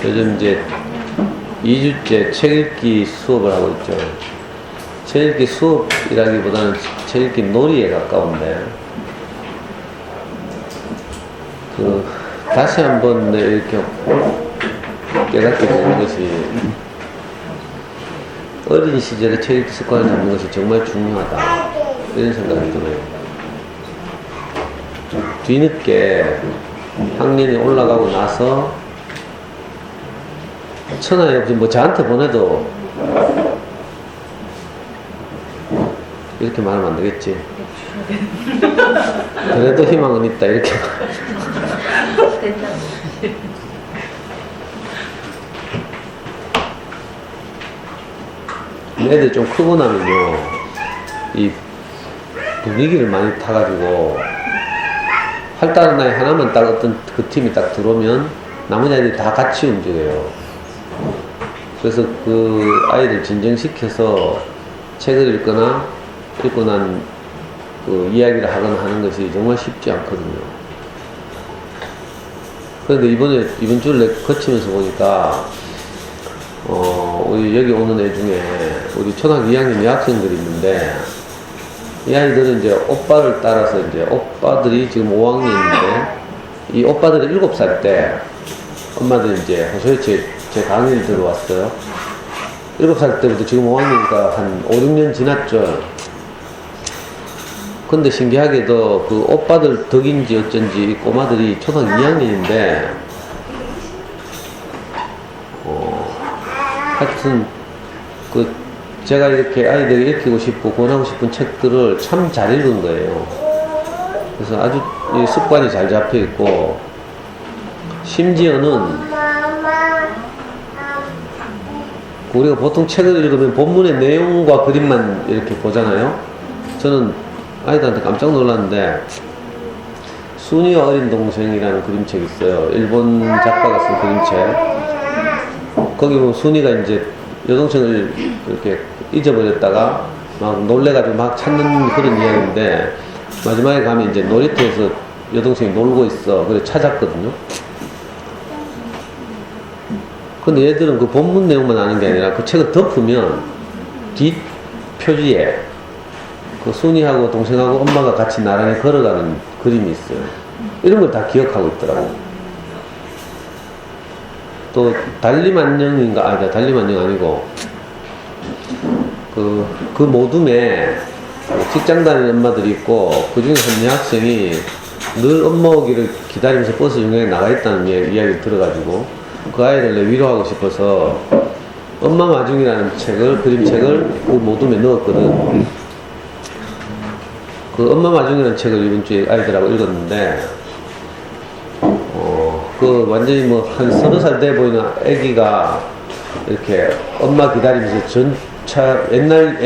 요즘 이제 2주째 책 읽기 수업을 하고 있죠. 책 읽기 수업이라기보다는 책 읽기 놀이에 가까운데, 다시 한번 이렇게 깨닫게 되는 것이, 어린 시절에 책 읽기 습관을 잡는 것이 정말 중요하다, 이런 생각이 들어요. 뒤늦게 학년이 올라가고 나서 천하에 없이 뭐 저한테 보내도 이렇게 말하면 안 되겠지. 그래도 희망은 있다, 이렇게. 애들 좀 크고 나면요, 이 분위기를 많이 타가지고 활달한 아이 하나만 딱 어떤 그 팀이 딱 들어오면 나머지 아이들이 다 같이 움직여요. 그래서 그 아이를 진정시켜서 책을 읽거나 읽고 난 그 이야기를 하거나 하는 것이 정말 쉽지 않거든요. 그런데 이번 주를 거치면서 보니까 우리 여기 오는 애 중에 우리 초등학교 2학년 여학생들이 있는데, 이 아이들은 이제 오빠를 따라서 이제 오빠들이 지금 5학년인데, 이 오빠들이 7살 때 엄마들이 이제 호소에 제 강의를 들어왔어요. 7살 때부터 지금 5학년이니까 한 5, 6년 지났죠. 근데 신기하게도 그 오빠들 덕인지 어쩐지 이 꼬마들이 초등학교 2학년인데, 하여튼 제가 이렇게 아이들이 읽히고 싶고 권하고 싶은 책들을 참 잘 읽은 거예요. 그래서 아주 이 습관이 잘 잡혀 있고, 심지어는 우리가 보통 책을 읽으면 본문의 내용과 그림만 이렇게 보잖아요. 저는 아이들한테 깜짝 놀랐는데, 순이와 어린 동생이라는 그림책이 있어요. 일본 작가가 쓴 그림책. 거기 보면 순이가 이제 여동생을 이렇게 잊어버렸다가 막 놀래가지고 막 찾는 그런 이야기인데, 마지막에 가면 이제 놀이터에서 여동생이 놀고 있어. 그래 찾았거든요. 근데 얘들은 그 본문 내용만 아는 게 아니라 그 책을 덮으면 뒷 표지에 그 순이하고 동생하고 엄마가 같이 나란히 걸어가는 그림이 있어요. 이런 걸 다 기억하고 있더라고. 또 달림안녕인가? 달림안녕 아니고 그 모둠에 직장 다니는 엄마들이 있고, 그 중에 한 여학생이 늘 엄마 오기를 기다리면서 버스 중간에 나가 있다는 이야기를 들어가지고 그 아이를 위로하고 싶어서 엄마 마중이라는 책을, 그림책을 그 모둠에 넣었거든. 그 엄마 마중이라는 책을 이번 주에 아이들하고 읽었는데, 그 완전히 뭐 한 30살 돼 보이는 애기가 이렇게 엄마 기다리면서 전차, 옛날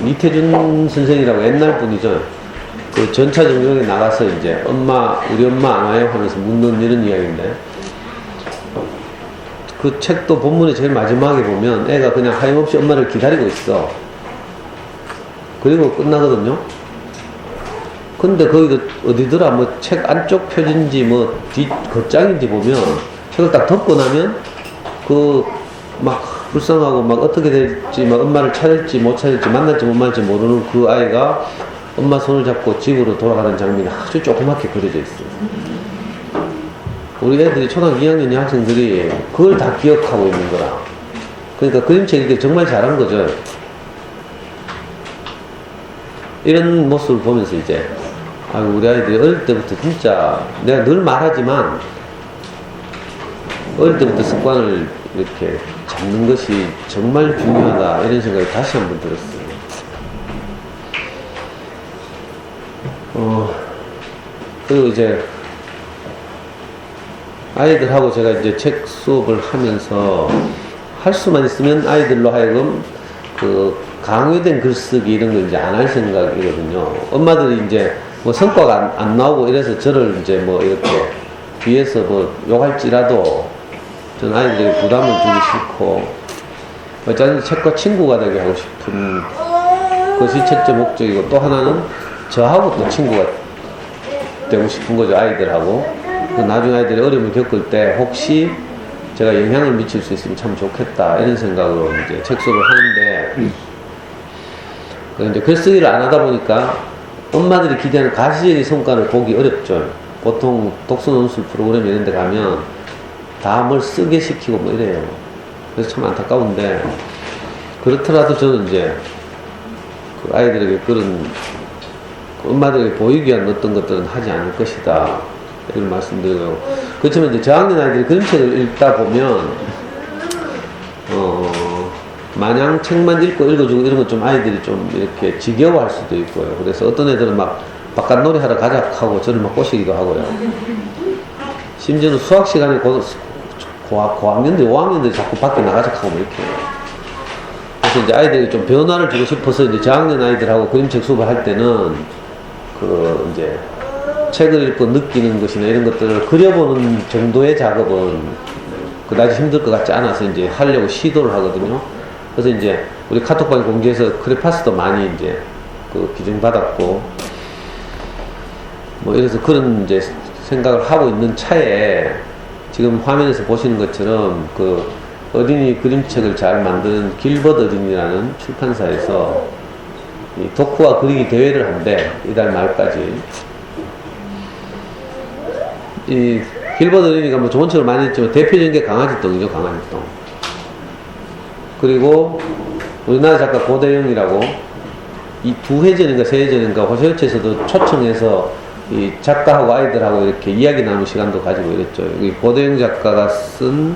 이태준 선생이라고 옛날 분이죠. 그 전차 정류장에 나가서 이제 우리 엄마 안 와요? 하면서 묻는 이런 이야기인데, 그 책도 본문의 제일 마지막에 보면 애가 그냥 하염없이 엄마를 기다리고 있어. 그리고 끝나거든요. 근데 거기도 어디더라, 뭐 책 안쪽 표지인지 뭐 뒷 겉장인지 보면 책을 딱 덮고 나면 막 불쌍하고 막 어떻게 될지, 막 엄마를 찾을지 못 찾을지, 만날지 못 만날지 모르는 그 아이가 엄마 손을 잡고 집으로 돌아가는 장면이 아주 조그맣게 그려져 있어요. 우리 애들이 초등학교 2학년 학생들이 그걸 다 기억하고 있는 거라. 그러니까 그림책 읽기 정말 잘한 거죠. 이런 모습을 보면서 이제 우리 아이들이 어릴 때부터 진짜, 내가 늘 말하지만 어릴 때부터 습관을 이렇게 잡는 것이 정말 중요하다, 이런 생각이 다시 한번 들었어요. 그리고 이제 아이들하고 제가 이제 책 수업을 하면서 할 수만 있으면 아이들로 하여금 강요된 글쓰기 이런 걸 이제 안 할 생각이거든요. 엄마들이 이제 뭐 성과가 안 나오고 이래서 저를 이제 뭐 이렇게 뒤에서 뭐 욕할지라도 저는 아이들에게 부담을 주기 싫고, 어차피 책과 친구가 되게 하고 싶은 것이 첫째 목적이고, 또 하나는 저하고 또 친구가 되고 싶은 거죠, 아이들하고. 나중에 아이들이 어려움을 겪을 때 혹시 제가 영향을 미칠 수 있으면 참 좋겠다 이런 생각으로 이제 책 수업을 하는데 이제 글쓰기를 안 하다 보니까 엄마들이 기대하는 가시적인 성과를 보기 어렵죠. 보통 독서 논술 프로그램 이런 데 가면 다 뭘 쓰게 시키고 뭐 이래요. 그래서 참 안타까운데 그렇더라도 저는 이제 그 아이들에게 그런 엄마들에게 보이기 위한 어떤 것들은 하지 않을 것이다 이런 말씀드려요. 그렇지만 이제 저학년 아이들이 그림책을 읽다 보면 마냥 책만 읽어주고 이런 건 좀 아이들이 좀 이렇게 지겨워할 수도 있고요. 그래서 어떤 애들은 막 바깥놀이 하러 가자 하고 저를 막 꼬시기도 하고요. 심지어는 수학 시간에 고학년들, 5학년들이 자꾸 밖에 나가자 하고 뭐 이렇게. 그래서 이제 아이들이 좀 변화를 주고 싶어서 이제 저학년 아이들하고 그림책 수업을 할 때는 이제 책을 읽고 느끼는 것이나 이런 것들을 그려보는 정도의 작업은 그다지 힘들 것 같지 않아서 이제 하려고 시도를 하거든요. 그래서 이제 우리 카톡방에 공지해서 크레파스도 많이 이제 기증받았고 뭐 이래서 그런 이제 생각을 하고 있는 차에 지금 화면에서 보시는 것처럼 어린이 그림책을 잘 만드는 길버드 어린이라는 출판사에서 이 독후와 그리기 대회를 한대. 이달 말까지. 이 길버드 어린이가 뭐 좋은 책을 많이 했지만 대표적인 게 강아지똥이죠. 강아지똥. 그리고 우리나라 작가 고대영이라고 이 2회전인가 3회전인가 호세요체에서도 초청해서 이 작가하고 아이들하고 이렇게 이야기 나누는 시간도 가지고 이랬죠. 이 고대영 작가가 쓴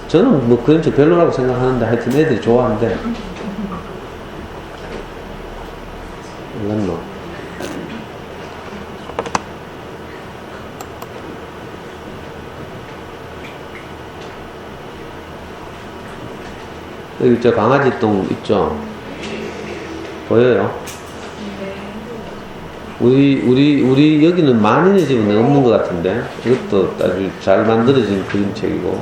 저는 뭐 그림책 별로라고 생각하는데 하여튼 애들이 좋아하는데 몰랐노. 여기 저 강아지똥 있죠? 보여요? 우리 여기는 만인의 집은 없는 것 같은데 이것도 아주 잘 만들어진 그림책이고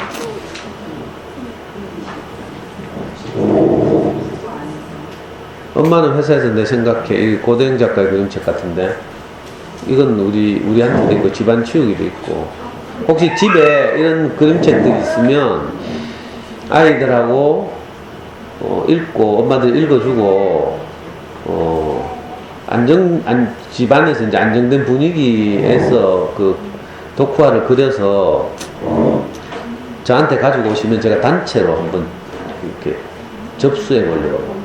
엄마는 회사에서 내 생각해 이 고대영 작가의 그림책 같은데 이건 우리한테도 있고 집안 치우기도 있고 혹시 집에 이런 그림책들이 있으면 아이들하고 읽고 엄마들 읽어주고 집안에서 이제 안정된 분위기에서 그 독후화를 그려서 저한테 가지고 오시면 제가 단체로 한번 이렇게 접수해 보려고.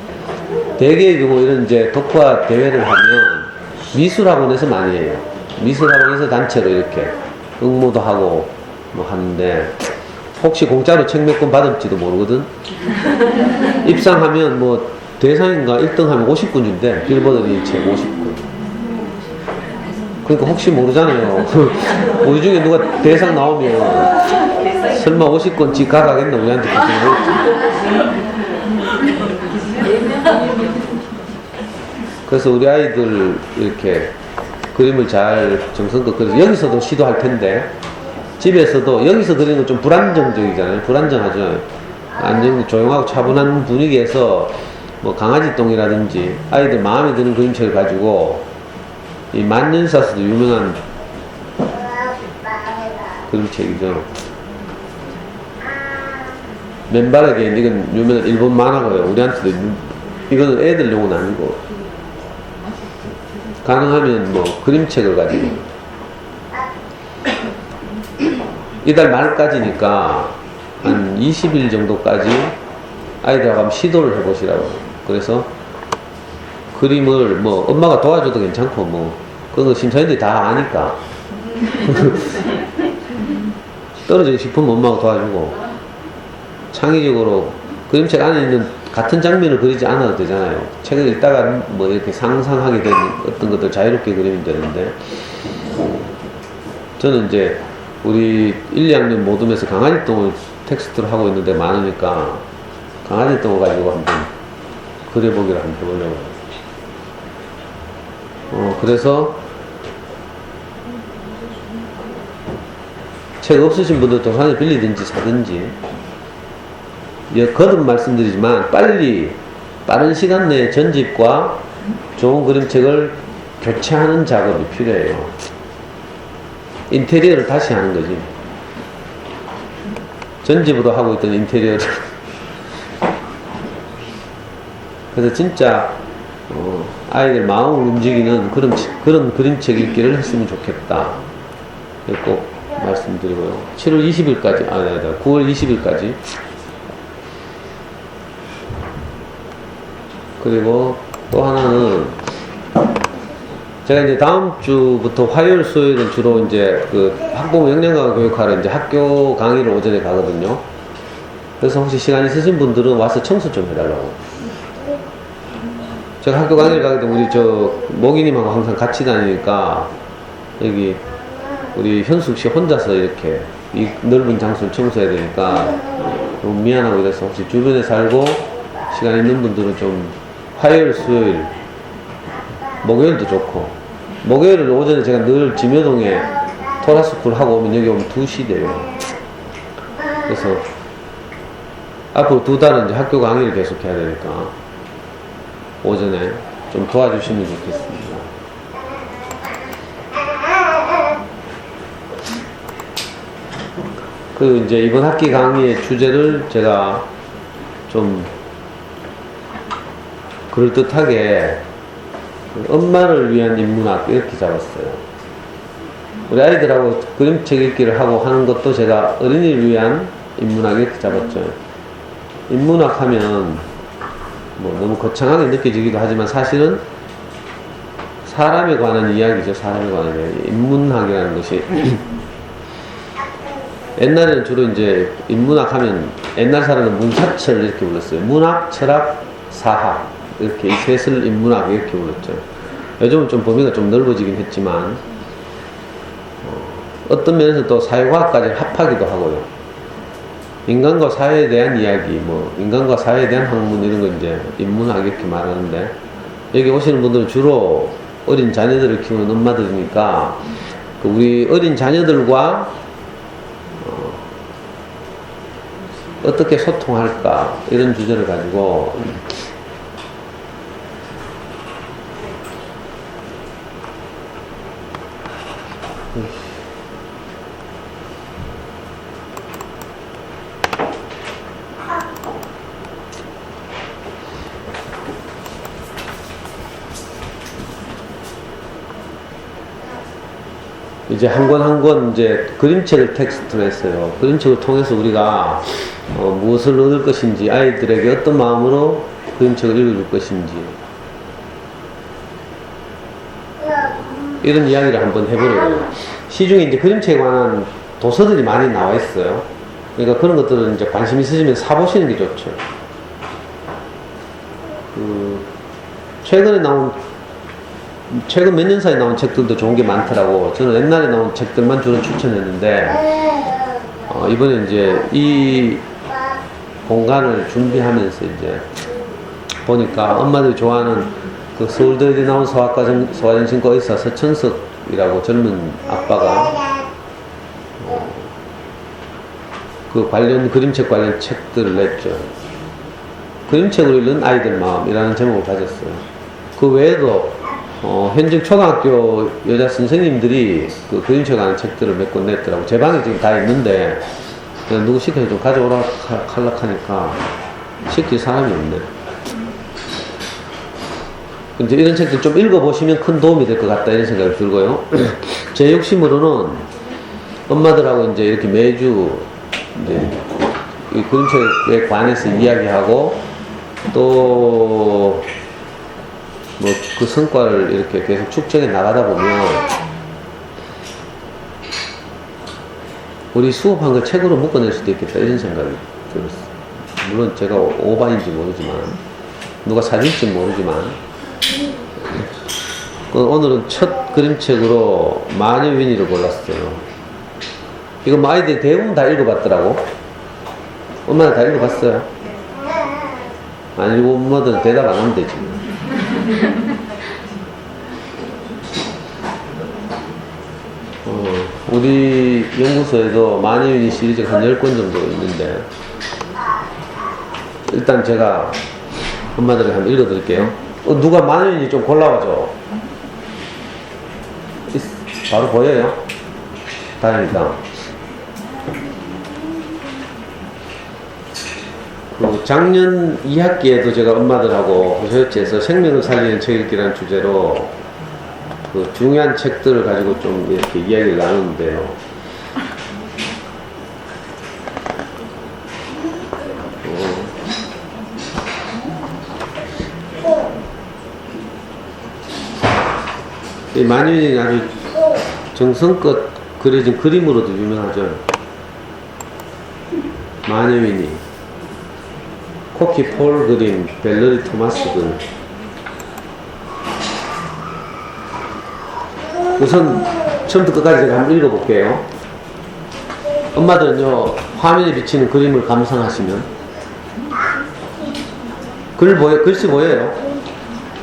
대개의 경우 이런 이제 독후화 대회를 하면 미술학원에서 많이 해요. 미술학원에서 단체로 이렇게 응모도 하고 뭐 하는데 혹시 공짜로 책 몇 권 받을지도 모르거든. 입상하면 뭐 대상인가 1등 하면 50권 준대. 빌보드니 책 50권. 그러니까 혹시 모르잖아요. 우리 중에 누가 대상 나오면 설마 50권 지 가가겠나 우리한테 그래서 우리 아이들 이렇게 그림을 잘 정성껏 그려서 여기서도 시도할 텐데 집에서도 여기서 그리는 건 좀 불안정적이잖아요. 불안정하죠. 조용하고 차분한 분위기에서 뭐 강아지똥이라든지 아이들 마음에 드는 그림책을 가지고 이 만년사스도 유명한 그림책이죠. 맨발의 개인 이건 유명한 일본 만화고요. 우리한테도 이거는 애들용은 아니고 가능하면 뭐 그림책을 가지고 이달 말까지니까 한 20일 정도까지 아이들하고 한번 시도를 해보시라고. 그래서 그림을 뭐 엄마가 도와줘도 괜찮고 뭐 그런 거 심사위원들이 다 아니까 떨어지고 싶으면 엄마가 도와주고 창의적으로 그림책 안에 있는 같은 장면을 그리지 않아도 되잖아요. 책을 읽다가 뭐 이렇게 상상하게 된 어떤 것들 자유롭게 그리면 되는데 저는 이제 우리 1, 2학년 모둠에서 강아지똥을 텍스트로 하고 있는데 많으니까 강아지똥을 가지고 한번 그려보기를 한번 해보려고. 그래서 책 없으신 분들 도서관에 빌리든지 사든지 거듭 말씀드리지만 빠른 시간 내에 전집과 좋은 그림책을 교체하는 작업이 필요해요. 인테리어를 다시 하는 거지. 전집으로 하고 있던 인테리어를 그래서 진짜 아이들 마음을 움직이는 그런 그림책 읽기를 했으면 좋겠다. 꼭 말씀드리고요. 7월 20일까지, 9월 20일까지. 그리고 또 하나는, 제가 이제 다음 주부터 화요일, 수요일은 주로 이제 그 학부모 역량강화 교육하러 이제 학교 강의를 오전에 가거든요. 그래서 혹시 시간 있으신 분들은 와서 청소 좀 해달라고. 제가 학교 강의를 가게 되면 우리 모기님하고 항상 같이 다니니까 여기 우리 현숙 씨 혼자서 이렇게 이 넓은 장소를 청소해야 되니까 너무 미안하고 이래서 혹시 주변에 살고 시간 있는 분들은 좀 화요일, 수요일, 목요일도 좋고, 목요일은 오전에 제가 늘 지묘동에 토라스쿨 하고 오면 여기 오면 2시 돼요. 그래서 앞으로 2달은 이제 학교 강의를 계속 해야 되니까 오전에 좀 도와주시면 좋겠습니다. 그 이제 이번 학기 강의의 주제를 제가 좀 그럴듯하게 엄마를 위한 인문학 이렇게 잡았어요. 우리 아이들하고 그림책 읽기를 하고 하는 것도 제가 어린이를 위한 인문학 이렇게 잡았죠. 인문학 하면 뭐 너무 거창하게 느껴지기도 하지만 사실은 사람에 관한 이야기죠. 사람에 관한 이야기. 인문학이라는 것이 옛날에는 주로 이제 인문학 하면 옛날 사람은 문사철 이렇게 불렀어요. 문학, 철학, 사학 이렇게 이 셋을 인문학 이렇게 불렀죠. 요즘은 좀 범위가 좀 넓어지긴 했지만 어떤 면에서 또 사회과학까지 합하기도 하고요. 인간과 사회에 대한 이야기, 뭐 인간과 사회에 대한 학문 이런 거 이제 인문학 이렇게 말하는데, 여기 오시는 분들은 주로 어린 자녀들을 키우는 엄마들이니까 그 우리 어린 자녀들과 어떻게 소통할까 이런 주제를 가지고 이제 한 권 한 권 이제 그림책을 텍스트로 했어요. 그림책을 통해서 우리가 무엇을 얻을 것인지, 아이들에게 어떤 마음으로 그림책을 읽어줄 것인지 이런 이야기를 한번 해보려고요. 시중에 이제 그림책에 관한 도서들이 많이 나와 있어요. 그러니까 그런 것들은 이제 관심 있으시면 사보시는 게 좋죠. 최근 몇 년 사이에 나온 책들도 좋은 게 많더라고. 저는 옛날에 나온 책들만 주로 추천했는데, 이번에 이제 이 공간을 준비하면서 이제 보니까 엄마들이 좋아하는 그 서울대에 나온 소아정신과 의사 서천석이라고 젊은 아빠가 그 그림책 관련 책들을 냈죠. 그림책으로 읽는 아이들 마음이라는 제목을 가졌어요. 그 외에도 현직 초등학교 여자 선생님들이 그 그림책 관한 책들을 몇 권 냈더라고. 제 방에 지금 다 있는데 그냥 누구 시켜서 좀 가져오라 하니까 시킬 사람이 없네. 이제 이런 책들 좀 읽어보시면 큰 도움이 될 것 같다 이런 생각이 들고요. 제 욕심으로는 엄마들하고 이제 이렇게 매주 이제 이 그림책에 관해서 이야기하고 또 뭐 그 성과를 이렇게 계속 축적해 나가다 보면 우리 수업한 걸 책으로 묶어낼 수도 있겠다 이런 생각이 들었어요. 물론 제가 오반인지 모르지만 누가 사줄지 모르지만 오늘은 첫 그림책으로 마녀윈이를 골랐어요. 이거 아이들이 대부분 다 읽어봤더라고. 엄마는 다 읽어봤어요? 아니, 엄마들은 대답 안 하면 되지. 우리 연구소에도 마녀윈이 시리즈가 한 10권 정도 있는데, 일단 제가 엄마들에게 한번 읽어드릴게요. 누가 마녀윈이 좀 골라와줘. 바로 보여요? 다행이다. 그 작년 2학기에도 제가 엄마들하고 호소협지에서 생명을 살리는 책 읽기라는 주제로 그 중요한 책들을 가지고 좀 이렇게 이야기를 나누는데요. 이 만유인이 아주 정성껏 그려진 그림으로도 유명하죠. 만유인이 코키 폴 그림, 벨러리 토마스 그림. 우선 처음부터 끝까지 제가 한번 읽어볼게요. 엄마들은요, 화면에 비치는 그림을 감상하시면 글씨 보여요?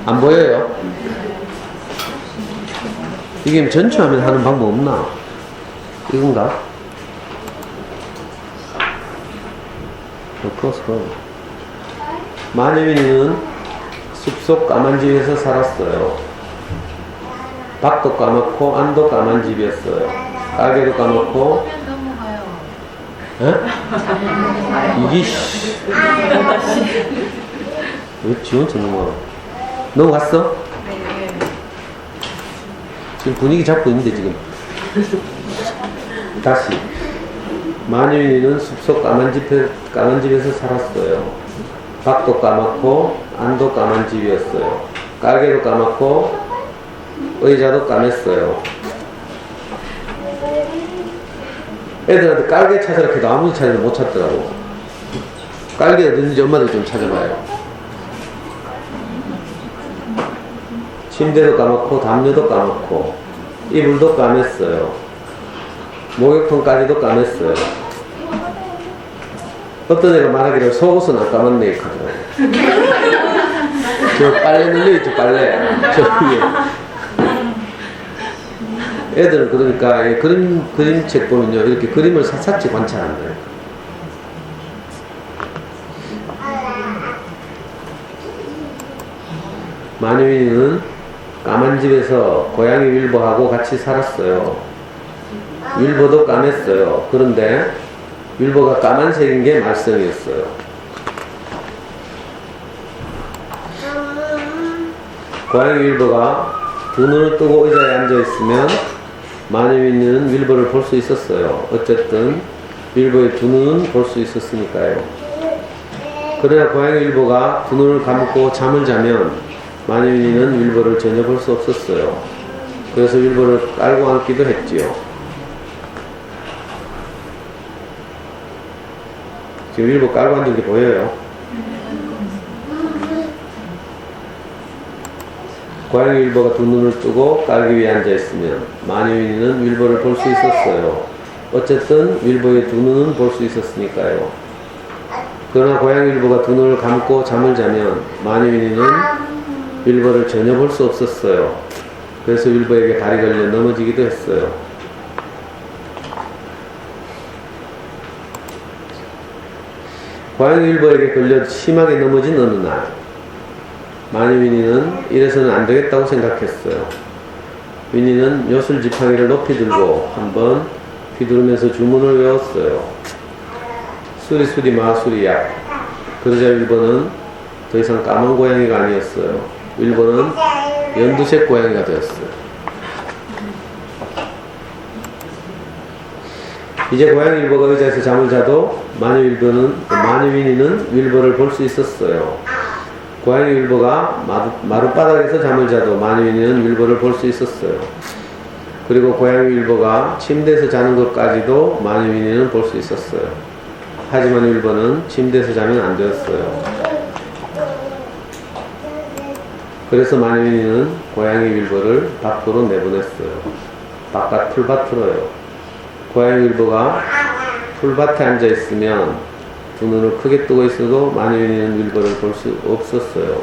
안 보여요? 이게 전체화면 하는 방법 없나? 이건가? 만유인은 숲속 까만 집에서 살았어요. 밖도 까맣고 안도 까만 집이었어요. 가게도 까맣고. 에? 이게 왜 지원쳐 넘어가? 넘어갔어? 지금 분위기 잡고 있는데 지금. 다시. 만유인은 숲속 까만 집에서 살았어요. 밖도 까맣고 안도 까만 집이었어요. 깔개도 까맣고 의자도 까맸어요. 애들한테 깔개 찾으라 해도 아무리 찾아도 못 찾더라고. 깔개 어딨는지 엄마들 좀 찾아봐요. 침대도 까맣고 담요도 까맣고 이불도 까맸어요. 목욕통까지도 까맸어요. 어떤 애가 말하기를 속옷은 안 까맣네 하더라고. 저 빨래 늘려있죠, 빨래. 저 위에. 애들은 그러니까 그림책 보면요, 이렇게 그림을 샅샅이 관찰한대요. 만유인은 까만 집에서 고양이 윌버하고 같이 살았어요. 윌버도 까맸어요. 그런데 윌버가 까만색인 게 말썽이었어요. 고양이 윌버가 두 눈을 뜨고 의자에 앉아있으면 만유인은 윌버를 볼 수 있었어요. 어쨌든 윌버의 두 눈은 볼 수 있었으니까요. 그러나 고양이 윌버가 두 눈을 감고 잠을 자면 만유인은 윌버를 전혀 볼 수 없었어요. 그래서 윌버를 깔고 앉기도 했지요. 지금 윌버 깔고 앉은 게 보여요? 고양이 윌버가 두 눈을 뜨고 깔기 위에 앉아있으면 만유인은 윌버를 볼 수 있었어요. 어쨌든 윌버의 두 눈은 볼 수 있었으니까요. 그러나 고양이 윌버가 두 눈을 감고 잠을 자면 만유인은 윌버를 전혀 볼 수 없었어요. 그래서 윌버에게 발이 걸려 넘어지기도 했어요. 고양이 윌버에게 걸려 심하게 넘어진 어느 날 만유인은 이래서는 안 되겠다고 생각했어요. 윈니는 요술 지팡이를 높이 들고 한번 휘두르면서 주문을 외웠어요. 수리수리 마수리야. 그러자 윌버는 더 이상 까만 고양이가 아니었어요. 윌버는 연두색 고양이가 되었어요. 이제 고양이 윌버가 의자에서 잠을 자도 만유윈니는 윌버를 볼 수 있었어요. 고양이 윌버가 마룻바닥에서 잠을 자도 만유윈니는 윌버를 볼 수 있었어요. 그리고 고양이 윌버가 침대에서 자는 것까지도 만유윈니는 볼 수 있었어요. 하지만 윌버는 침대에서 자면 안 되었어요. 그래서 만유윈니는 고양이 윌버를 밖으로 내보냈어요. 바깥 풀밭으로요. 고양이 윌버가 풀밭에 앉아있으면 두 눈을 크게 뜨고 있어도 만유윈니는 윌버를 볼 수 없었어요.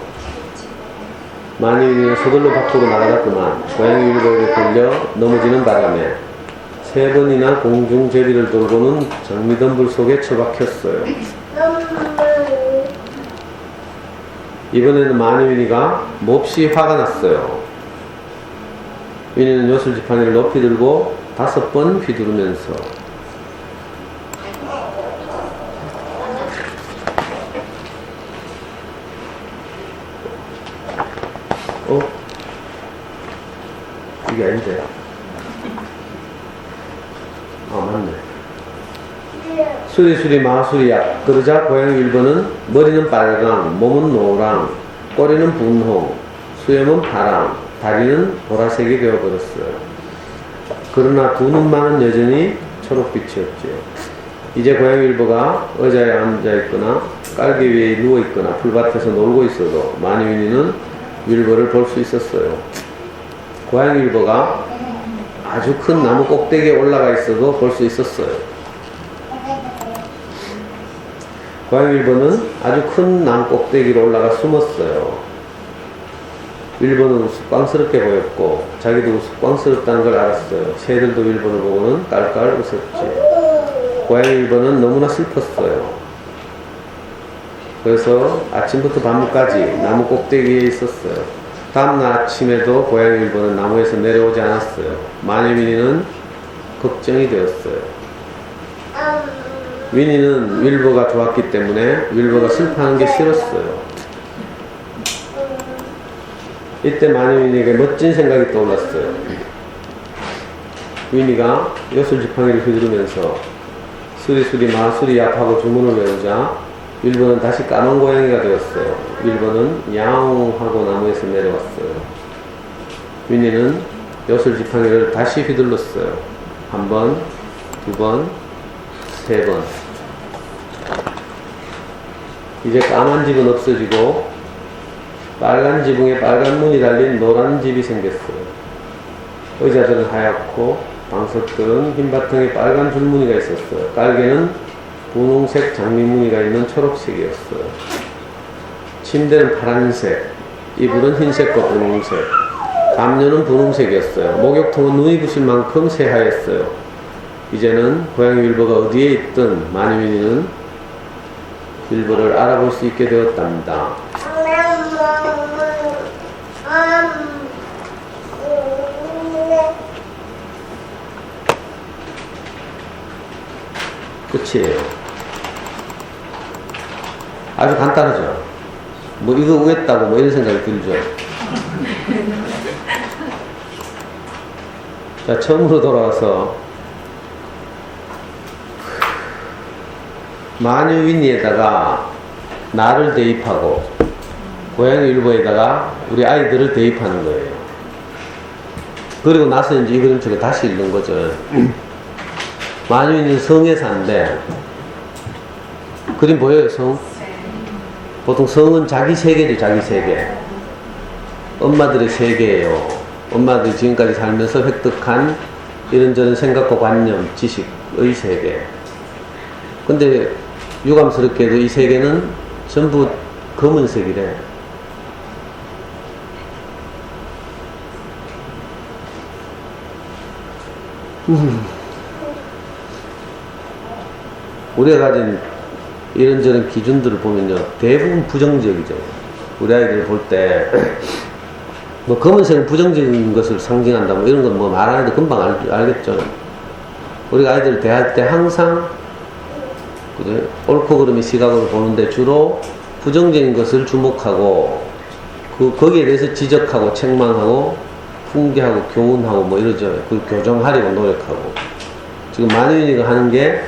만유윈니는 서둘러 밖으로 나가다그만 고양이 윌버에게 걸려 넘어지는 바람에 3번이나 공중 제비를 돌고는 장미덤불 속에 처박혔어요. 이번에는 만유윈니가 몹시 화가 났어요. 윈니는 요술 지팡이를 높이 들고 5번 휘두르면서 이게 아닌데. 맞네. 수리수리 마수리야. 그러자 고양이 1번은 머리는 빨강, 몸은 노랑, 꼬리는 분홍, 수염은 파랑, 다리는 보라색이 되어버렸어요. 그러나 두 눈만은 여전히 초록빛이었지요. 이제 고양이 1번가 의자에 앉아있거나 깔개 위에 누워있거나 풀밭에서 놀고 있어도 마니윈이는 윌버를 볼 수 있었어요. 고양이 1번가 아주 큰 나무 꼭대기에 올라가 있어도 볼 수 있었어요. 고양이 1번은 아주 큰 나무 꼭대기로 올라가 숨었어요. 1번은 우스꽝스럽게 보였고 자기도 우스꽝스럽다는 걸 알았어요. 새들도 1번을 보고는 깔깔 웃었지. 고양이 1번은 너무나 슬펐어요. 그래서 아침부터 밤까지 나무 꼭대기에 있었어요. 다음날 아침에도 고양이 1번은 나무에서 내려오지 않았어요. 마니윈이는 걱정이 되었어요. 윈이는 윌버가 좋았기 때문에 윌버가 슬퍼하는 게 싫었어요. 이때 마니윈에게 멋진 생각이 떠올랐어요. 윈이가 요술지팡이를 휘두르면서 수리수리 마수리야 하고 주문을 외우자 윌버는 다시 까만 고양이가 되었어요. 윌버는 야옹 하고 나무에서 내려왔어요. 윈이는 요술지팡이를 다시 휘둘렀어요. 한 번, 두 번, 세 번. 이제 까만 집은 없어지고 빨간 지붕에 빨간 문이 달린 노란 집이 생겼어요. 의자들은 하얗고 방석들은 흰 바탕에 빨간 줄무늬가 있었어요. 깔개는 분홍색 장미무늬가 있는 초록색이었어요. 침대는 파란색, 이불은 흰색과 분홍색, 담요는 분홍색이었어요. 목욕통은 눈이 부실 만큼 새하였어요. 이제는 고양이 윌버가 어디에 있든 마니윈이는 윌버를 알아볼 수 있게 되었답니다. 끝이에요. 아주 간단하죠. 뭐 이거 우겠다고 뭐 이런 생각이 들죠. 자, 처음으로 돌아와서 마니윈이에다가 나를 대입하고 고양이 윌버에다가 우리 아이들을 대입하는 거예요. 그리고 나서 이제 이 그림책을 다시 읽는 거죠. 마니윈은 성에 산대. 그림 보여요, 성? 보통 성은 자기 세계죠, 자기 세계. 엄마들의 세계예요. 엄마들이 지금까지 살면서 획득한 이런저런 생각과 관념, 지식의 세계. 근데 유감스럽게도 이 세계는 전부 검은색이래. 우리가 가진 이런저런 기준들을 보면요, 대부분 부정적이죠. 우리 아이들 볼 때, 뭐, 검은색은 부정적인 것을 상징한다, 뭐, 이런 건 뭐 말 안 해도 금방 알겠죠. 우리가 아이들을 대할 때 항상, 그죠? 옳고 그름의 시각으로 보는데 주로 부정적인 것을 주목하고, 거기에 대해서 지적하고, 책망하고, 훈계하고, 교훈하고, 뭐 이러죠. 그걸 교정하려고 노력하고. 지금 마니윈이가 하는 게,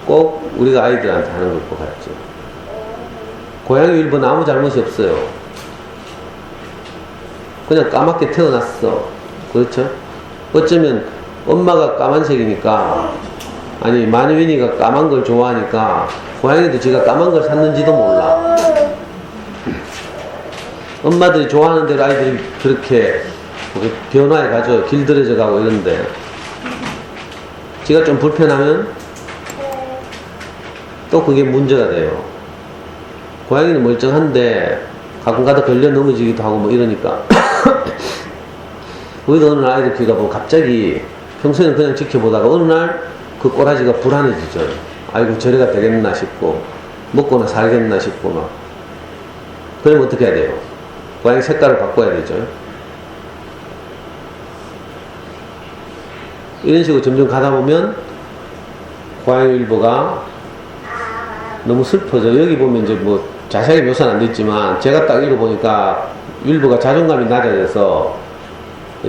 꼭 우리가 아이들한테 하는 것 같죠. 고양이 1번 아무 잘못이 없어요. 그냥 까맣게 태어났어. 그렇죠? 어쩌면 엄마가 까만색이니까, 아니 마니윈이가 까만 걸 좋아하니까 고양이도 지가 까만 걸 샀는지도 몰라. 엄마들이 좋아하는 대로 아이들이 그렇게 변화해 가죠. 길들여져 가고 이런데 지가 좀 불편하면 또 그게 문제가 돼요. 고양이는 멀쩡한데 가끔가다 걸려 넘어지기도 하고 뭐 이러니까 우리도 어느 날 아이들 키우다 보면 갑자기 평소에는 그냥 지켜보다가 어느 날 그 꼬라지가 불안해지죠. 아이고 저래가 되겠나 싶고 먹고나 살겠나 싶고 막. 그러면 어떻게 해야 돼요? 고양이 색깔을 바꿔야 되죠. 이런 식으로 점점 가다 보면 고양이 일부가 너무 슬퍼져. 여기 보면 이제 뭐 자세하게 묘사는 안 됐지만 제가 딱 읽어보니까 윌버가 자존감이 낮아져서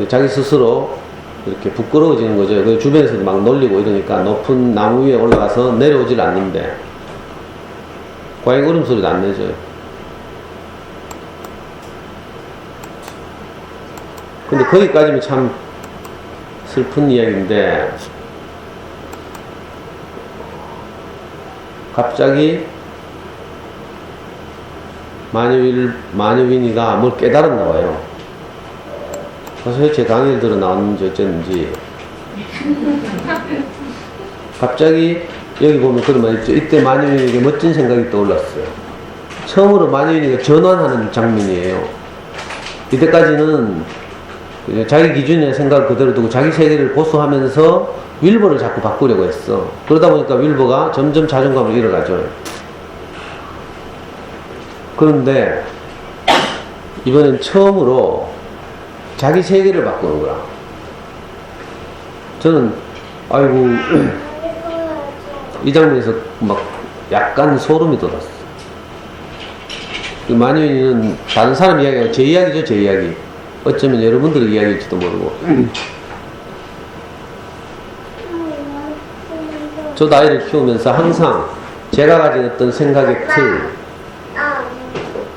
자기 스스로 이렇게 부끄러워지는 거죠. 그 주변에서도 막 놀리고 이러니까 높은 나무 위에 올라가서 내려오질 않는데 고양이 울음소리도 안 내죠. 근데 거기까지는 참 슬픈 이야기인데 갑자기 마녀윈이가 뭘 깨달았나 봐요. 그래서 제 강의를 들어 나왔는지 어쨌는지 갑자기 여기 보면 그런 말 있죠. 이때 마녀윈에게 멋진 생각이 떠올랐어요. 처음으로 마녀윈이가 전환하는 장면이에요. 이때까지는 자기 기준이나 생각을 그대로 두고 자기 세계를 고수하면서 윌버를 자꾸 바꾸려고 했어. 그러다 보니까 윌버가 점점 자존감을 잃어가죠. 그런데 이번엔 처음으로 자기 세계를 바꾸는 거야. 저는 아이고 이 장면에서 막 약간 소름이 돋았어. 마녀인은 다른 사람 이야기가 제 이야기죠. 제 이야기. 어쩌면 여러분들의 이야기일지도 모르고. 저도 아이를 키우면서 항상 제가 가진 어떤 생각의 틀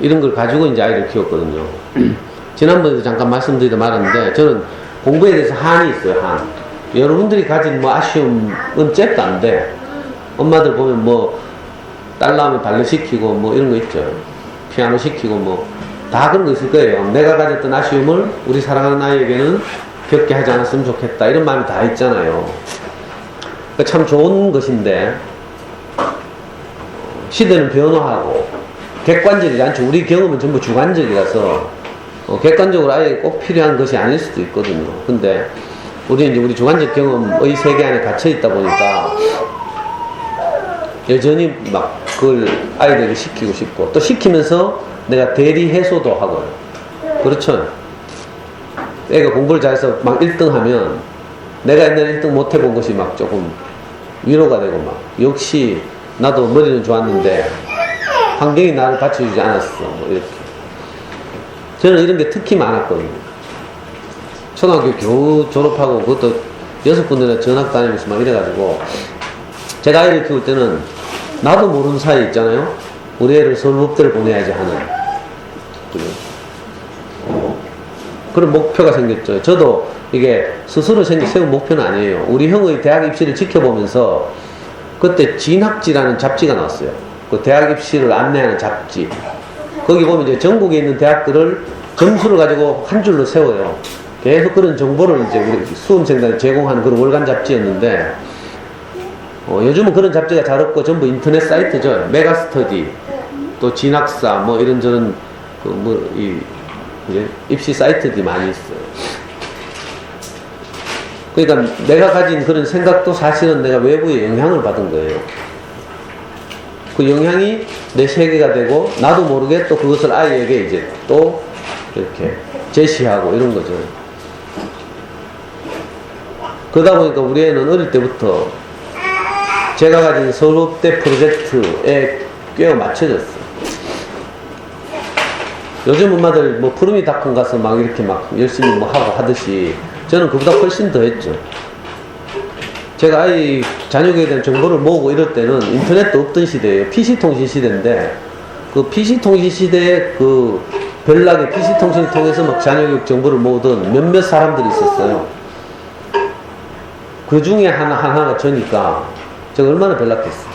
이런 걸 가지고 이제 아이를 키웠거든요. 지난번에도 잠깐 말씀드리다 말았는데 저는 공부에 대해서 한이 있어요. 한. 여러분들이 가진 뭐 아쉬움은 잽도 안 돼. 엄마들 보면 뭐 딸 낳으면 발레 시키고 뭐 이런 거 있죠. 피아노 시키고 뭐 다 그런 거 있을 거예요. 내가 가졌던 아쉬움을 우리 사랑하는 아이에게는 겪게 하지 않았으면 좋겠다. 이런 마음이 다 있잖아요. 그러니까 참 좋은 것인데 시대는 변화하고 객관적이지 않죠. 우리 경험은 전부 주관적이라서 객관적으로 아예 꼭 필요한 것이 아닐 수도 있거든요. 근데 우리는 이제 우리 주관적 경험의 세계 안에 갇혀 있다 보니까 여전히 막 그걸 아이들에게 시키고 싶고 또 시키면서 내가 대리 해소도 하고요. 그렇죠? 애가 공부를 잘해서 막 1등 하면 내가 옛날에 1등 못 해본 것이 막 조금 위로가 되고 막 역시 나도 머리는 좋았는데 환경이 나를 받쳐주지 않았어. 뭐 이렇게. 저는 이런 게 특히 많았거든요. 초등학교 겨우 졸업하고 그것도 6군데나 전학 다니면서 막 이래가지고 제가 아이를 키울 때는 나도 모르는 사이 있잖아요. 우리 애를 서울법대를 보내야지 하는 그런 목표가 생겼죠. 저도 이게 스스로 세운 목표는 아니에요. 우리 형의 대학 입시를 지켜보면서 그때 진학지라는 잡지가 나왔어요. 그 대학 입시를 안내하는 잡지. 거기 보면 이제 전국에 있는 대학들을 점수를 가지고 한 줄로 세워요. 계속 그런 정보를 이제 우리 수험생들한테 제공하는 그런 월간 잡지였는데 요즘은 그런 잡지가 잘 없고 전부 인터넷 사이트죠. 메가스터디, 또 진학사, 뭐 이런저런 입시 사이트들이 많이 있어요. 그러니까 내가 가진 그런 생각도 사실은 내가 외부의 영향을 받은 거예요. 그 영향이 내 세계가 되고 나도 모르게 또 그것을 아이에게 이제 또 이렇게 제시하고 이런 거죠. 그러다 보니까 우리 애는 어릴 때부터 제가 가진 서울대 프로젝트에 꽤 맞춰졌어. 요즘 엄마들 뭐 푸르미닷컴 가서 막 이렇게 막 열심히 뭐 하고 하듯이 저는 그보다 훨씬 더 했죠. 제가 아이 자녀에 대한 정보를 모으고 이럴 때는 인터넷도 없던 시대예요. PC통신 시대인데 그 PC통신 시대에 그 별나게 PC통신을 통해서 막 자녀교육 정보를 모으던 몇몇 사람들이 있었어요. 그 중에 하나가 저니까 제가 얼마나 별났겠어.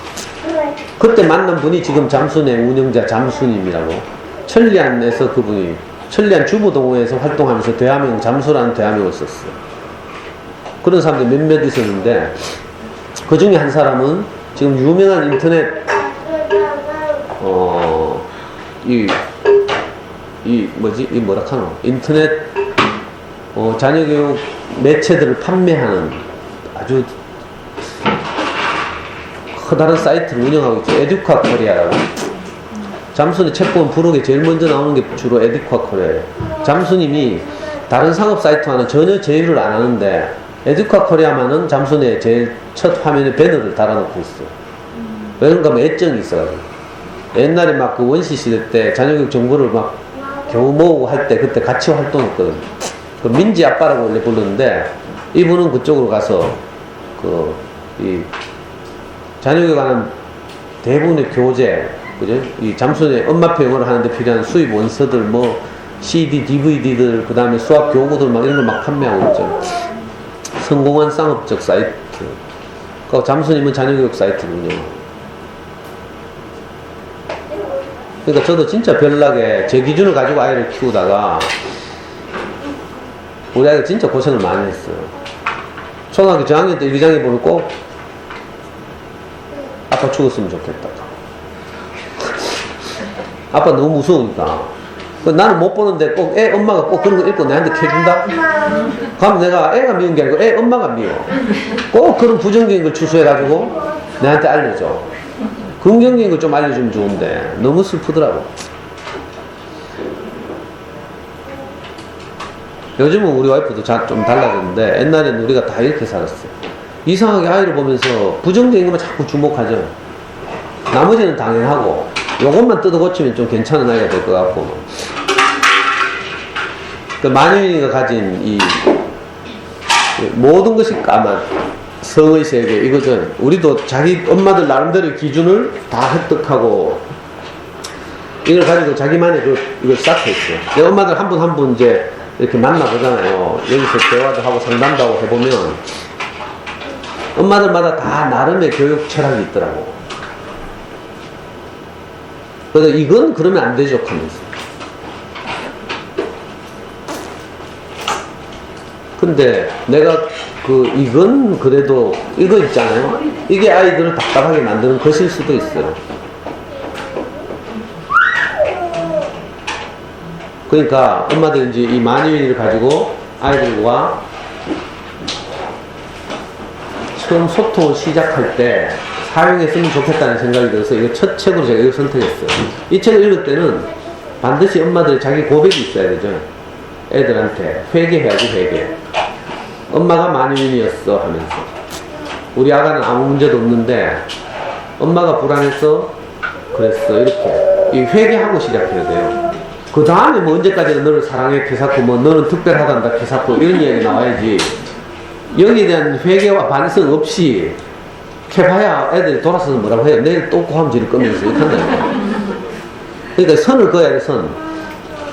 그때 만난 분이 지금 잠순의 운영자 잠순님이라고. 천리안에서 그분이 천리안 주부동호회에서 활동하면서 대화명 잠수라는 대화명을 썼어요. 그런 사람들이 몇몇 있었는데 그 중에 한 사람은 지금 유명한 인터넷 인터넷 자녀교육 매체들을 판매하는 아주 커다란 사이트를 운영하고 있죠. 에듀카 코리아라고. 잠순의 책보면 부록에 제일 먼저 나오는 게 주로 에듀카 코리아예요. 잠수님이 다른 상업 사이트와는 전혀 제휴를 안 하는데 에듀카 코리아만은 잠순의 제일 첫 화면에 배너를 달아놓고 있어요. 왜 그런가 하면 애정이 있어가지고. 옛날에 막 그 원시 시대 때 자녀교육 정보를 막 교우 모으고 할 때 그때 같이 활동했거든. 그 민지 아빠라고 원래 불렀는데 이분은 그쪽으로 가서 이 자녀교육 하는 대부분의 교재, 그죠? 이 잠수의 엄마표 영어를 하는데 필요한 수입 원서들, 뭐 CD, DVD들, 그 다음에 수학 교구들 막 이런 걸 막 판매하고 있죠. 성공한 쌍업적 사이트. 그 잠수님은 자녀교육 사이트군요. 그러니까 저도 진짜 별나게 제 기준을 가지고 아이를 키우다가 우리 아이가 진짜 고생을 많이 했어요. 초등학교 저학년 때 일기장에 보면 꼭 아빠 죽었으면 좋겠다. 아빠 너무 무서우니까. 나는 못 보는데 꼭 엄마가 꼭 그런 거 읽고 내한테 켜준다? 그럼 내가 애가 미운 게 아니고 엄마가 미워. 꼭 그런 부정적인 걸 추수해가지고 내한테 알려줘. 긍정적인 걸 좀 알려주면 좋은데 너무 슬프더라고. 요즘은 우리 와이프도 좀 달라졌는데 옛날에는 우리가 다 이렇게 살았어요. 이상하게 아이를 보면서 부정적인 것만 자꾸 주목하죠. 나머지는 당연하고 요것만 뜯어 고치면 좀 괜찮은 아이가 될 것 같고. 그 만유인이가 가진 이 모든 것이 아마 성의 세계 이거죠. 우리도 자기 엄마들 나름대로 기준을 다 획득하고 이걸 가지고 자기만의 이걸 쌓고 있어요. 내 엄마들 한 분 한 분 이제 이렇게 만나보잖아요. 여기서 대화도 하고 상담도 하고 해보면 엄마들마다 다 나름의 교육 철학이 있더라고. 그래서 이건 그러면 안 되죠 하면서. 근데 내가 이건 그래도 이거 있잖아요. 이게 아이들을 답답하게 만드는 것일 수도 있어요. 그러니까 엄마들 이제 이 만유인을 가지고 아이들과 처음 소통을 시작할 때 사용했으면 좋겠다는 생각이 들어서 이거 첫 책으로 제가 이걸 선택했어요. 이 책을 읽을 때는 반드시 엄마들이 자기 고백이 있어야 되죠. 애들한테 회개해야지, 회개. 엄마가 만유인이었어 하면서 우리 아가는 아무 문제도 없는데 엄마가 불안해서 그랬어, 이렇게 이 회개하고 시작해야 돼요. 그 다음에 뭐 언제까지는 너를 사랑해 개사코, 뭐 너는 특별하단다 개사코 이런 이야기 나와야지. 여기에 대한 회개와 반성 없이 해봐야 애들이 돌아서서 뭐라고 해요. 내일 또 고함지를 끄면서 이렇게 한다니까. 그러니까 선을 그어야 돼. 선.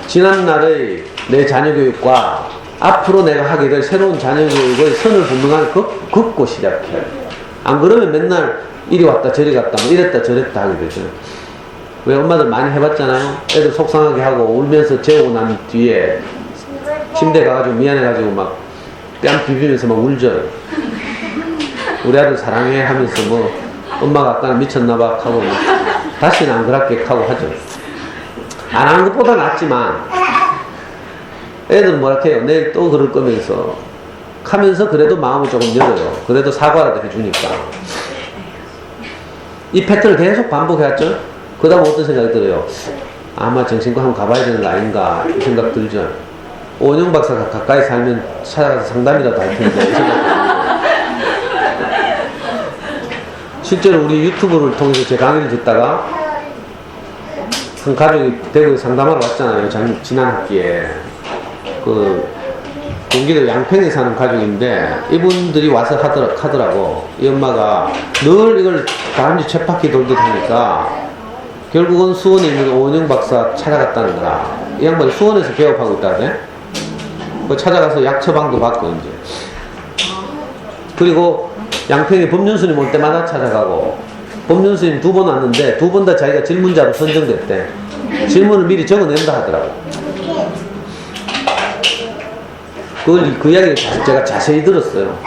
지난날의 내 자녀교육과 앞으로 내가 하게 될 새로운 자녀교육의 선을 분명하게 긋고 시작해야 돼. 안 그러면 맨날 이리 왔다 저리 갔다 뭐 이랬다 저랬다 하게 되죠. 왜 엄마들 많이 해봤잖아요. 애들 속상하게 하고 울면서 재우고 난 뒤에 침대 가가지고 미안해가지고 막 뺨 비비면서 막 울죠. 우리 아들 사랑해 하면서 뭐 엄마가 아까는 미쳤나봐 하고 뭐 다시는 안 그렇게 하고 하죠. 안 하는 것보다 낫지만 애들은 뭐라 해요. 내일 또 그럴 거면서 하면서 그래도 마음을 조금 열어요. 그래도 사과라도 해주니까. 이 패턴을 계속 반복해왔죠. 그 다음 어떤 생각이 들어요. 아마 정신과 한번 가봐야 되는 거 아닌가 이 생각 들죠. 오은영 박사가 가까이 살면 찾아가서 상담이라도 할 텐데 이 생각 들어요. 실제로 우리 유튜브를 통해서 제 강의를 듣다가 한 가족이 대구에 상담하러 왔잖아요. 지난 학기에. 경기도 양평에 사는 가족인데 이분들이 와서 하더라고. 이 엄마가 늘 이걸 다람쥐 쳇바퀴 돌듯 하니까 결국은 수원에 있는 오은영 박사 찾아갔다는 거야. 이 양반이 수원에서 개업하고 있다네. 찾아가서 약 처방도 받고 이제. 그리고 양평에 법륜스님 올 때마다 찾아가고 법륜스님 2번 왔는데 2번 다 자기가 질문자로 선정됐대. 질문을 미리 적어낸다 하더라고. 그 이야기를 제가 자세히 들었어요.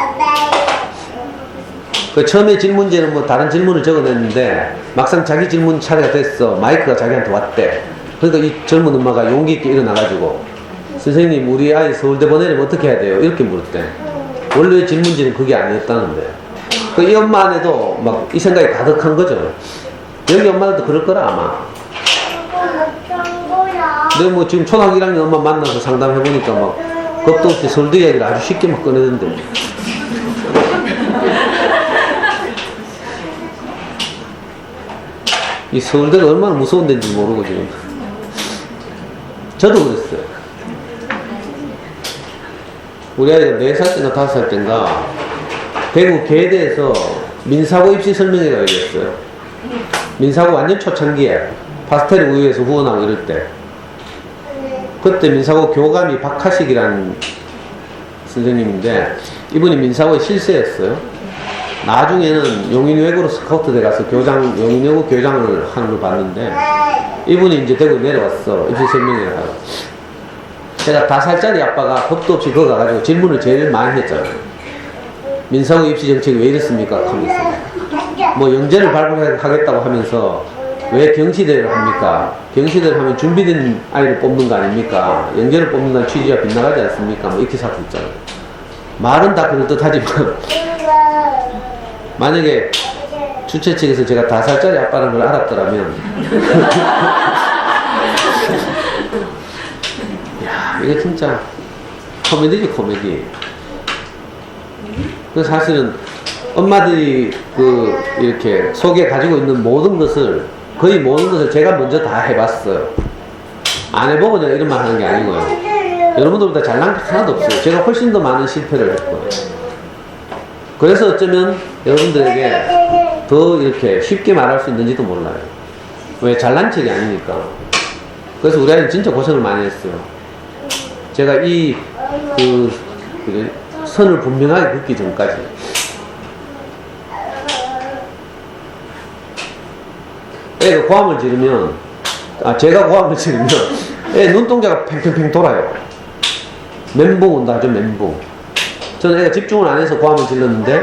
처음에 질문지에는 뭐 다른 질문을 적어냈는데 막상 자기 질문 차례가 됐어. 마이크가 자기한테 왔대. 그러니까 이 젊은 엄마가 용기 있게 일어나가지고 선생님 우리 아이 서울대 보내려면 어떻게 해야 돼요? 이렇게 물었대. 원래 질문지는 그게 아니었다는데. 이 엄마 안에도 막 이 생각이 가득한 거죠. 여기 엄마들도 그럴 거라 아마. 근데 뭐 지금 초등학교 1학년 엄마 만나서 상담해보니까 막 겁도 없이 서울대 이야기를 아주 쉽게 막 꺼내던데. 이 서울대가 얼마나 무서운 데인지 모르고 지금. 저도 그랬어요. 우리 아이가 4살 때인가 5살 때인가 대구 계대에서 민사고 입시 설명회가 열렸어요. 민사고 완전 초창기에 파스텔 우유에서 후원하고 이럴 때 그때 민사고 교감이 박하식이라는 선생님인데 이분이 민사고의 실세였어요. 나중에는 용인외고로 스카우트 돼 가서 용인외고 교장을 하는 걸 봤는데 이분이 이제 대구에 내려왔어. 입시 설명회를 하러. 제가 5살짜리 아빠가 겁도 없이 거기 가가지고 질문을 제일 많이 했잖아요. 민사고 입시 정책이 왜 이렇습니까? 하면서 뭐 영재를 발굴하겠다고 하면서 왜 경시대를 합니까? 경시대를 하면 준비된 아이를 뽑는 거 아닙니까? 영재를 뽑는다는 취지가 빗나가지 않습니까? 뭐 이렇게 사고 있잖아요. 말은 다 그럴듯하지만 만약에 주최 측에서 제가 5살짜리 아빠라는 걸 알았더라면 야 이게 진짜 코미디지 코미디. 그 사실은 엄마들이 이렇게 속에 가지고 있는 모든 것을 거의 모든 것을 제가 먼저 다 해봤어요. 안 해보고 내가 이런 말 하는 게 아니고요. 여러분들보다 잘난 게 하나도 없어요. 제가 훨씬 더 많은 실패를 했고요. 그래서 어쩌면 여러분들에게 더 이렇게 쉽게 말할 수 있는지도 몰라요. 왜? 잘난 척이 아니니까. 그래서 우리 아이는 진짜 고생을 많이 했어요. 제가 선을 분명하게 긋기 전까지. 애가 고함을 지르면, 제가 고함을 지르면, 애 눈동자가 팽팽팽 돌아요. 멘붕 온다 하죠, 멘붕. 저는 애가 집중을 안 해서 고함을 질렀는데,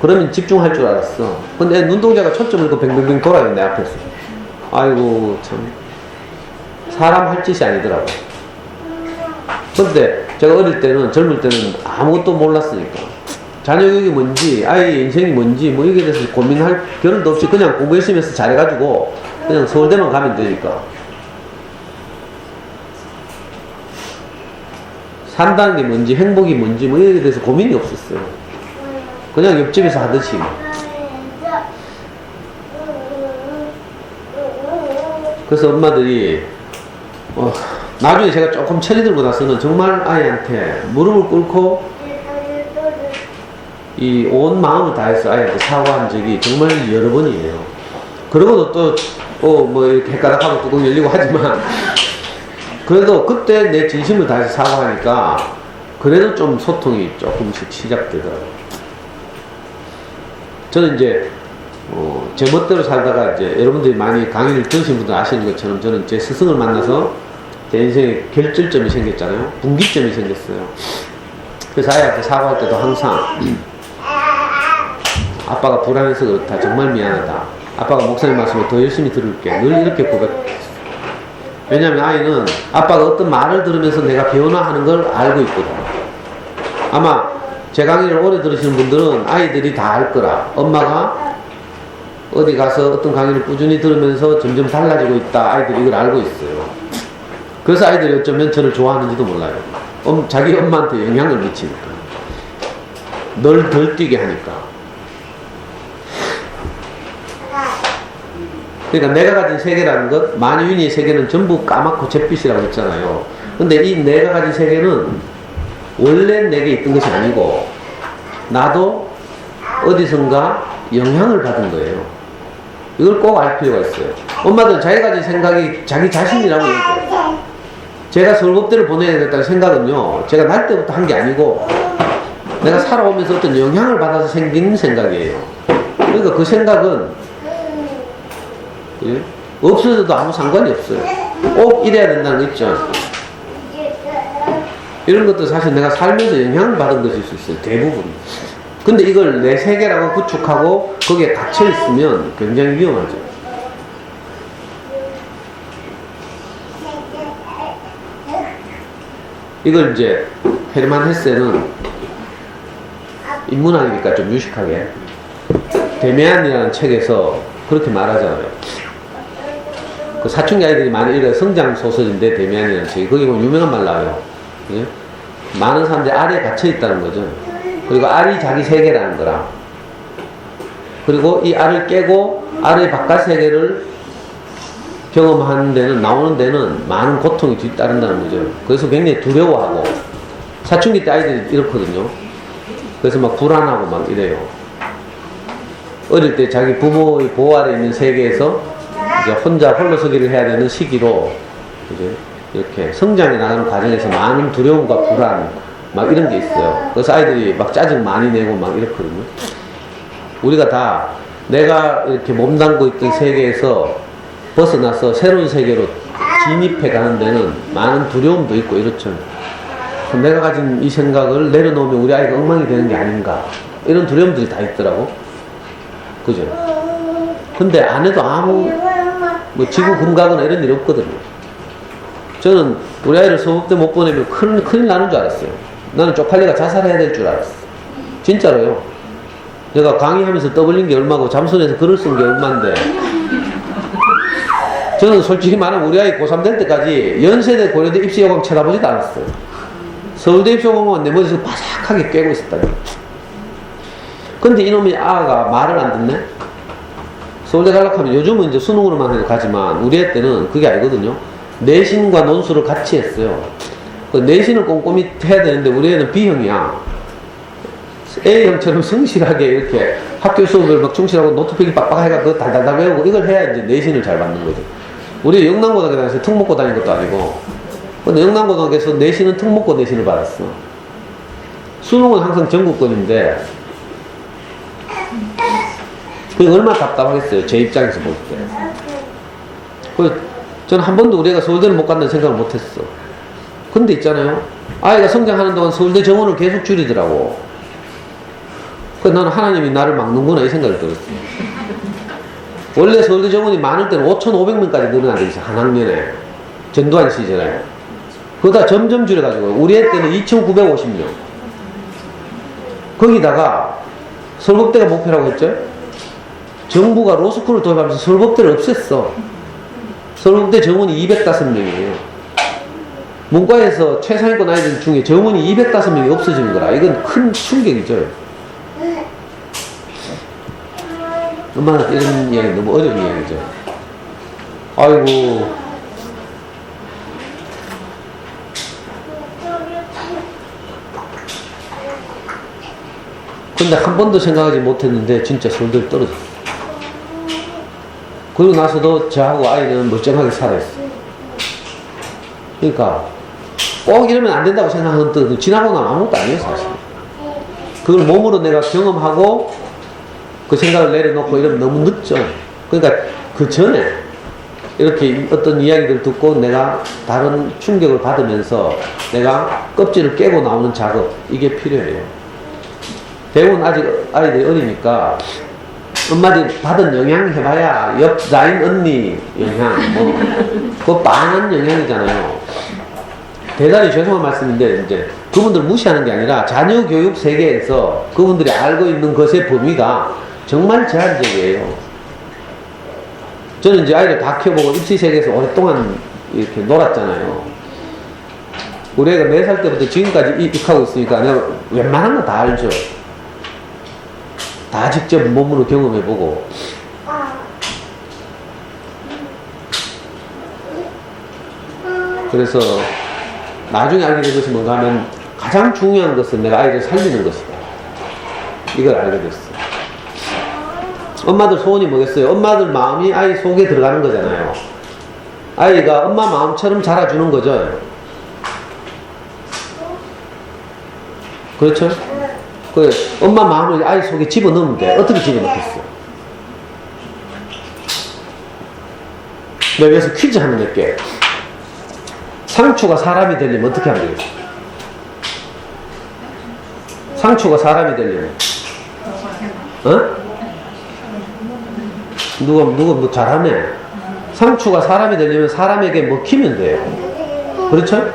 그러면 집중할 줄 알았어. 근데 애 눈동자가 초점을 그 뱅뱅뱅 돌아요, 내 앞에서. 아이고, 참. 사람 할 짓이 아니더라고. 근데 제가 어릴 때는, 젊을 때는 아무것도 몰랐으니까. 자녀 교육이 뭔지, 아이의 인생이 뭔지, 뭐 이게 대해서 고민할 겨를도 없이 그냥 공부 열심히 해서 잘해가지고, 그냥 서울대만 가면 되니까. 산다는 게 뭔지, 행복이 뭔지, 뭐 이게 대해서 고민이 없었어요. 그냥 옆집에서 하듯이. 그래서 엄마들이, 나중에 제가 조금 철이 들고 나서는 정말 아이한테 무릎을 꿇고 이 온 마음을 다해서 아이한테 사과한 적이 정말 여러 번이에요. 그러고도 또, 뭐 이렇게 헷가닥하고 뚜껑 열리고 하지만 그래도 그때 내 진심을 다해서 사과하니까 그래도 좀 소통이 조금씩 시작되더라고요. 저는 이제, 제 멋대로 살다가 이제 여러분들이 많이 강의를 들으신 분들 아시는 것처럼 저는 제 스승을 만나서 제 인생에 결절점이 생겼잖아요. 분기점이 생겼어요. 그래서 아이한테 사과할 때도 항상 아빠가 불안해서 그렇다. 정말 미안하다. 아빠가 목사님 말씀을 더 열심히 들을게. 늘 이렇게 고백했어요. 왜냐하면 아이는 아빠가 어떤 말을 들으면서 내가 변화하는 걸 알고 있거든. 아마 제 강의를 오래 들으시는 분들은 아이들이 다 알 거라. 엄마가 어디 가서 어떤 강의를 꾸준히 들으면서 점점 달라지고 있다. 아이들이 이걸 알고 있어요. 그래서 아이들이 어쩌면 저를 좋아하는지도 몰라요. 자기 엄마한테 영향을 미치니까. 널 덜 뛰게 하니까. 그러니까 내가 가진 세계라는 것, 만유인의 세계는 전부 까맣고 잿빛이라고 했잖아요. 근데 이 내가 가진 세계는 원래 내게 있던 것이 아니고 나도 어디선가 영향을 받은 거예요. 이걸 꼭 알 필요가 있어요. 엄마들은 자기 가진 생각이 자기 자신이라고 얘기해요. 제가 서울법대를 보내야 됐다는 생각은요, 제가 날 때부터 한 게 아니고 내가 살아오면서 어떤 영향을 받아서 생긴 생각이에요. 그러니까 그 생각은 없어져도 아무 상관이 없어요. 꼭 이래야 된다는 거 있죠. 이런 것도 사실 내가 살면서 영향을 받은 것일 수 있어요. 대부분. 근데 이걸 내 세계라고 구축하고 거기에 갇혀 있으면 굉장히 위험하죠. 이걸 이제 헤르만 헤세는 인문학이니까 좀 유식하게 데미안이라는 책에서 그렇게 말하잖아요. 그 사춘기 아이들이 많이 읽어요. 성장 소설인데 데미안이라는 책이 거기 보면 유명한 말 나와요. 예? 많은 사람들이 알에 갇혀 있다는 거죠. 그리고 알이 자기 세계라는 거라. 그리고 이 알을 깨고 알의 바깥 세계를 경험하는 데는, 나오는 데는 많은 고통이 뒤따른다는 거죠. 그래서 굉장히 두려워하고, 사춘기 때 아이들이 이렇거든요. 그래서 막 불안하고 막 이래요. 어릴 때 자기 부모의 보호 아래 있는 세계에서 이제 혼자 홀로서기를 해야 되는 시기로 이제 이렇게 성장해 나가는 과정에서 많은 두려움과 불안 막 이런 게 있어요. 그래서 아이들이 막 짜증 많이 내고 막 이렇거든요. 우리가 다 내가 이렇게 몸담고 있던 세계에서 벗어나서 새로운 세계로 진입해 가는 데는 많은 두려움도 있고 이렇죠. 내가 가진 이 생각을 내려놓으면 우리 아이가 엉망이 되는 게 아닌가, 이런 두려움들이 다 있더라고. 그죠? 근데 안 해도 아무 뭐 지구 금가거나 이런 일이 없거든요. 저는 우리 아이를 서울대 못 보내면 큰일 나는 줄 알았어요. 나는 쪽팔리가 자살해야 될 줄 알았어. 진짜로요. 내가 강의하면서 떠벌린 게 얼마고 잠수내서 글을 쓴 게 얼만데, 저는 솔직히 말하면 우리 아이 고3 될 때까지 연세대 고려대 입시요강 쳐다보지도 않았어요. 서울대 입시요강은 내 머릿속에 바삭하게 꿰고 있었다니. 근데 이놈이 아가 말을 안 듣네? 서울대 가려고 하면 요즘은 이제 수능으로만 해도 가지만 우리 애 때는 그게 아니거든요. 내신과 논술을 같이 했어요. 내신을 꼼꼼히 해야 되는데 우리 애는 B형이야. A형처럼 성실하게 이렇게 학교 수업을 막 충실하고 노트필기 빡빡 해가 그거 달달달 외우고 이걸 해야 이제 내신을 잘 받는 거죠. 우리 영남고등학교 다녀서 특 먹고 다닌 것도 아니고, 근데 영남고등학교에서 내신은 특 먹고 내신을 받았어. 수능은 항상 전국권인데, 그게 얼마나 답답하겠어요, 제 입장에서 볼 때. 그래서 저는 한 번도 우리 애가 서울대를 못 간다는 생각을 못 했어. 근데 있잖아요, 아이가 성장하는 동안 서울대 정원을 계속 줄이더라고. 그래서 나는 하나님이 나를 막는구나 이 생각이 들었어. 원래 서울대 정원이 많을 때는 5,500명까지 늘어나게 있어, 한 학년에. 전두환 시절에. 그러다 점점 줄여가지고 우리 애 때는 2,950명. 거기다가 서울법대가 목표라고 했죠. 정부가 로스쿨을 도입하면서 서울법대를 없앴어. 서울법대 정원이 205명이에요. 문과에서 최상위권 아이들 중에 정원이 205명이 없어진 거라. 이건 큰 충격이죠. 얼마나 이런 이야기 너무 어려운 이야기죠. 아이고. 근데 한 번도 생각하지 못했는데 진짜 서울대를 떨어졌어. 그리고 나서도 저하고 아이는 멀쩡하게 살아있어. 그러니까 꼭 이러면 안 된다고 생각하는데 지나고 나면 아무것도 아니에요 사실. 그걸 몸으로 내가 경험하고 그 생각을 내려놓고 이러면 너무 늦죠. 그러니까 그 전에 이렇게 어떤 이야기를 듣고 내가 다른 충격을 받으면서 내가 껍질을 깨고 나오는 작업, 이게 필요해요. 대부분 아직 아이들이 어리니까 엄마들이 받은 영향 해봐야 옆 라인 언니 영향, 뭐 그거 빤한 영향이잖아요. 대단히 죄송한 말씀인데 이제 그분들 무시하는 게 아니라 자녀 교육 세계에서 그분들이 알고 있는 것의 범위가 정말 제한적이에요. 저는 이제 아이를 다 키워보고 입시 세계에서 오랫동안 이렇게 놀았잖아요. 우리 애가 4살 때부터 지금까지 입학하고 있으니까 내가 웬만한 거 다 알죠. 다 직접 몸으로 경험해보고. 그래서 나중에 알게 된 것이 뭔가 하면 가장 중요한 것은 내가 아이를 살리는 것이다. 이걸 알게 됐어. 엄마들 소원이 뭐겠어요? 엄마들 마음이 아이 속에 들어가는 거잖아요. 아이가 엄마 마음처럼 자라주는 거죠. 그렇죠? 그 엄마 마음을 아이 속에 집어넣으면 돼. 어떻게 집어넣겠어? 내가 여기서 퀴즈 하나 낼게. 상추가 사람이 되려면 어떻게 하면 되겠어? 상추가 사람이 되려면 누가 뭐 잘하네. 상추가 사람이 되려면 사람에게 먹히면 돼요. 그렇죠?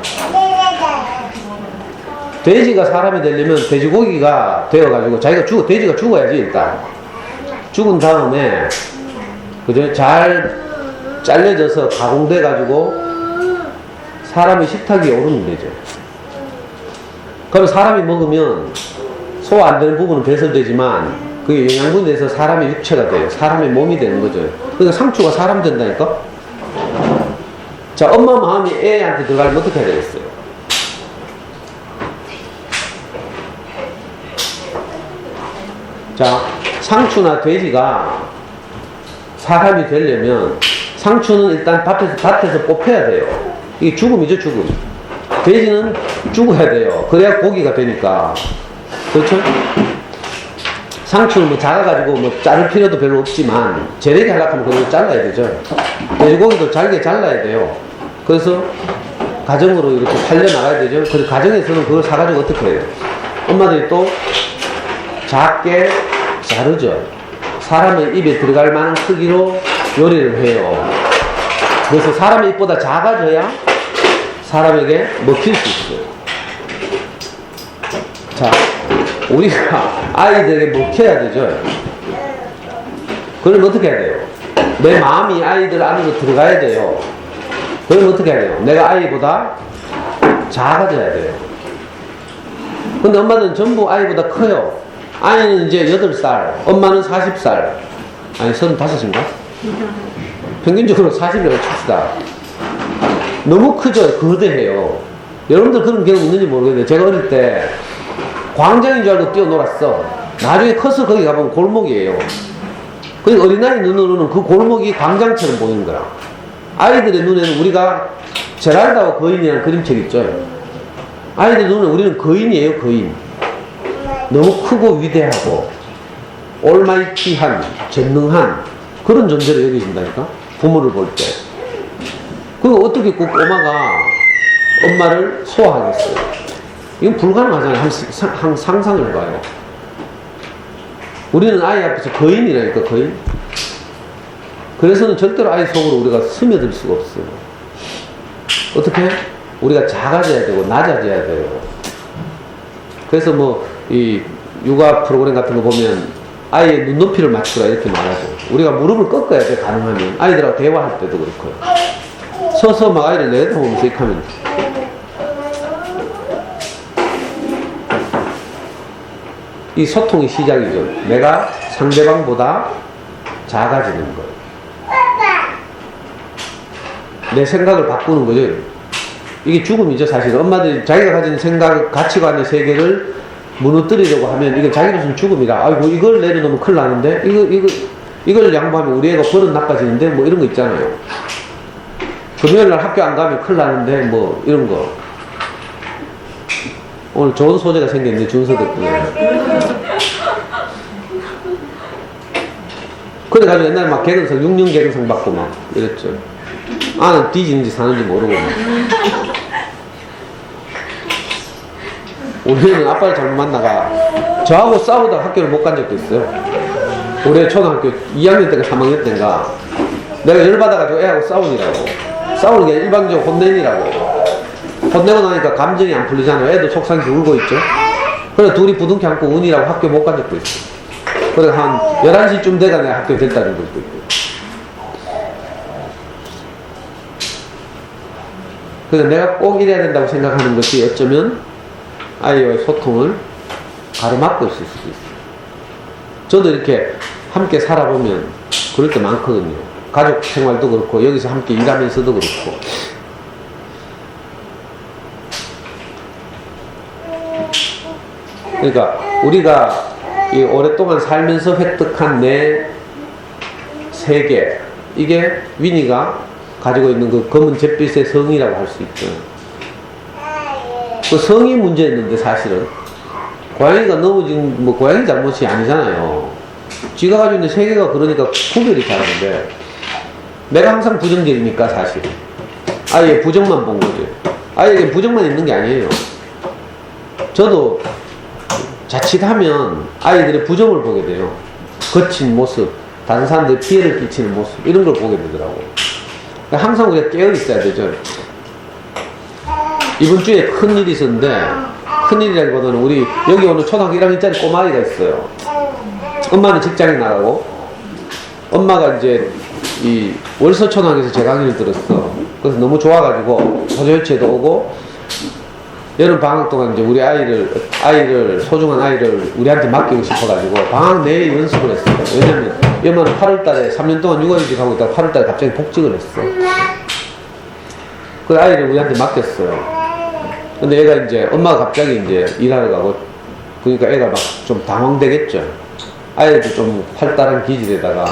돼지가 사람이 되려면 돼지고기가 되어가지고 돼지가 죽어야지 일단. 죽은 다음에 그죠? 잘 잘려져서 가공돼가지고 사람의 식탁 위에 오르면 되죠. 그럼 사람이 먹으면 소화 안 되는 부분은 배설되지만 그게 영양분이 돼서 사람의 육체가 돼요. 사람의 몸이 되는 거죠. 그러니까 상추가 사람 된다니까? 자, 엄마 마음이 애한테 들어가면 어떻게 해야 되겠어요? 자, 상추나 돼지가 사람이 되려면 상추는 일단 밭에서 뽑혀야 돼요. 이게 죽음이죠, 죽음. 돼지는 죽어야 돼요. 그래야 고기가 되니까. 그렇죠? 상추는 뭐 작아가지고 뭐 자를 필요도 별로 없지만 재래기 하려고 하면 그걸 잘라야 되죠. 돼지고기도 잘게 잘라야 돼요. 그래서 가정으로 이렇게 팔려나가야 되죠. 그래서 가정에서는 그걸 사가지고 어떻게 해요? 엄마들이 또 작게 자르죠. 사람의 입에 들어갈 만한 크기로 요리를 해요. 그래서 사람의 입보다 작아져야 사람에게 먹힐 수 있어요. 자, 우리가 아이들에게 먹혀야 되죠. 그럼 어떻게 해야 돼요? 내 마음이 아이들 안으로 들어가야 돼요. 그럼 어떻게 해야 돼요? 내가 아이보다 작아져야 돼요. 근데 엄마는 전부 아이보다 커요. 아이는 이제 8살, 엄마는 40살. 아니, 35인가? 평균적으로 40이라고 칩시다. 너무 크죠? 거대해요. 여러분들 그런 경험 있는지 모르겠는데, 제가 어릴 때 광장인 줄 알고 뛰어놀았어. 나중에 커서 거기 가보면 골목이에요. 그러니까 어린아이 눈으로는 그 골목이 광장처럼 보이는 거야. 아이들의 눈에는 우리가 제랄다와 거인이라는 그림책 있죠. 아이들 눈에는 우리는 거인이에요, 거인. 너무 크고 위대하고 올마이티한, 전능한 그런 존재로 여겨진다니까? 부모를 볼 때. 그거 어떻게 그 꼬마가 엄마를 소화하겠어요? 이건 불가능하잖아요. 한 상상을 해봐요. 우리는 아이 앞에서 거인이라니까, 거인. 그래서는 절대로 아이 속으로 우리가 스며들 수가 없어요. 어떻게? 우리가 작아져야 되고 낮아져야 돼요. 그래서 뭐 이 육아 프로그램 같은 거 보면 아이의 눈높이를 맞추라 이렇게 말하죠. 우리가 무릎을 꺾어야 돼, 가능하면. 아이들하고 대화할 때도 그렇고요. 서서 막 아이를 내려다보면서 이렇게 하면 이 소통의 시작이죠. 내가 상대방보다 작아지는 것. 내 생각을 바꾸는 거죠. 이게 죽음이죠, 사실. 엄마들이 자기가 가진 생각, 가치관의 세계를 무너뜨리려고 하면 이건 자기로서는 죽음이다. 아이고, 이걸 내려놓으면 큰일 나는데? 이걸 양보하면 우리 애가 버릇 나빠지는데? 뭐 이런 거 있잖아요. 금요일날 학교 안 가면 큰일 나는데? 뭐 이런 거. 오늘 좋은 소재가 생겼네, 준서 덕분에. 그래가지고 옛날에 막 개근상, 6년 개근상 받고 막 이랬죠. 아는 뒤지는지 사는지 모르고 막. 우리는 아빠를 잘못 만나가 저하고 싸우다가 학교를 못 간 적도 있어요. 올해 초등학교 2학년 때가 3학년 때인가 내가 열받아가지고 애하고 싸우니라고. 싸우는 게 일방적으로 혼내니라고. 혼내고 나니까 감정이 안 풀리잖아요. 애도 속상해서 울고 있죠. 그래서 둘이 부둥켜 안고 운이라고 학교 못 간 적도 있어요. 그래서 한 11시쯤 돼가 내가 학교에 됐다는 적도 있고. 그래서 내가 꼭 이래야 된다고 생각하는 것이 어쩌면 아이와의 소통을 가로막고 있을 수도 있어요. 저도 이렇게 함께 살아보면 그럴 때 많거든요. 가족 생활도 그렇고 여기서 함께 일하면서도 그렇고. 그러니까 우리가 이 오랫동안 살면서 획득한 내 세계, 이게 위니가 가지고 있는 그 검은 잿빛의 성이라고 할 수 있죠. 그 성이 문제였는데 사실은 고양이가 넘어진 뭐 고양이 잘못이 아니잖아요. 쥐가 가지고 있는 세계가 그러니까 구별이 잘하는데 내가 항상 부정적이니까 사실 아이의 부정만 본 거죠. 아이에게 부정만 있는 게 아니에요. 저도 자칫하면 아이들의 부정을 보게 돼요. 거친 모습, 다른 사람들이 피해를 끼치는 모습, 이런 걸 보게 되더라고요. 그러니까 항상 우리가 깨어 있어야 되죠. 이번 주에 큰일이 있었는데, 큰일이라기보다는 우리 여기 오는 초등학교 1학년짜리 꼬마아이가 있어요. 엄마는 직장에 나가고 엄마가 이제 이 월서초등학교에서 제 강의를 들었어. 그래서 너무 좋아가지고 소조유치에도 오고 여름 방학 동안 이제 우리 아이를 소중한 아이를 우리한테 맡기고 싶어가지고 방학 내에 연습을 했어요. 왜냐면 엄마는 8월달에 3년 동안 육아휴직 하고 있다가 8월달에 갑자기 복직을 했어. 그 아이를 우리한테 맡겼어요. 근데 애가 이제 엄마가 갑자기 이제 일하러 가고 그러니까 애가 막 좀 당황되겠죠. 아이도 좀 활달한 기질에다가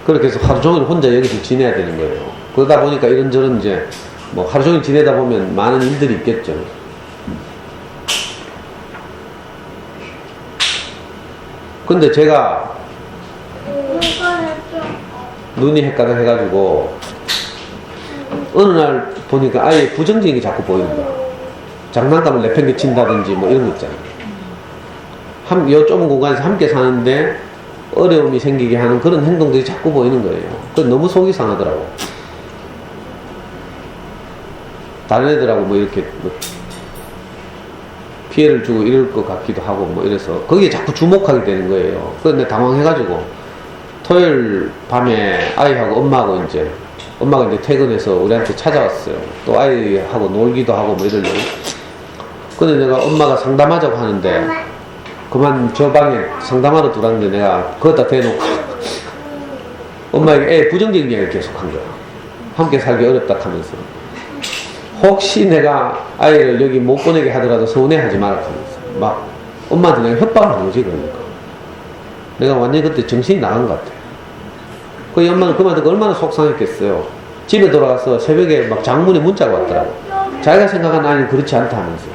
그렇게 해서 하루 종일 혼자 여기서 지내야 되는 거예요. 그러다 보니까 이런저런 이제 뭐 하루 종일 지내다 보면 많은 일들이 있겠죠. 근데 제가 눈이 헷가닥 해가지고 어느 날 보니까 아예 부정적인 게 자꾸 보이는 거야. 장난감을 내팽개친다든지 뭐 이런 거 있잖아요. 요 좁은 공간에서 함께 사는데 어려움이 생기게 하는 그런 행동들이 자꾸 보이는 거예요. 그래서 너무 속이 상하더라고. 다른 애들하고 뭐 이렇게 뭐 피해를 주고 이럴 것 같기도 하고 뭐 이래서 거기에 자꾸 주목하게 되는 거예요. 그래서 내가 당황해가지고 토요일 밤에 아이하고 엄마하고 이제 엄마가 이제 퇴근해서 우리한테 찾아왔어요. 또 아이하고 놀기도 하고 뭐 이러려고. 근데 내가 엄마가 상담하자고 하는데 그만 저 방에 상담하러 들어왔는데 내가 거기다 대놓고 엄마에게 애 부정적인 얘기를 계속 한 거야. 함께 살기 어렵다 하면서. 혹시 내가 아이를 여기 못 보내게 하더라도 서운해하지 마라 하면서 막 엄마한테 내가 협박을 하는 거지. 그러니까 내가 완전히 그때 정신이 나간 것 같아. 그 엄마는 그 말 듣고 얼마나 속상했겠어요. 집에 돌아가서 새벽에 막 장문에 문자가 왔더라고. 자기가 생각한 아이는 그렇지 않다 하면서.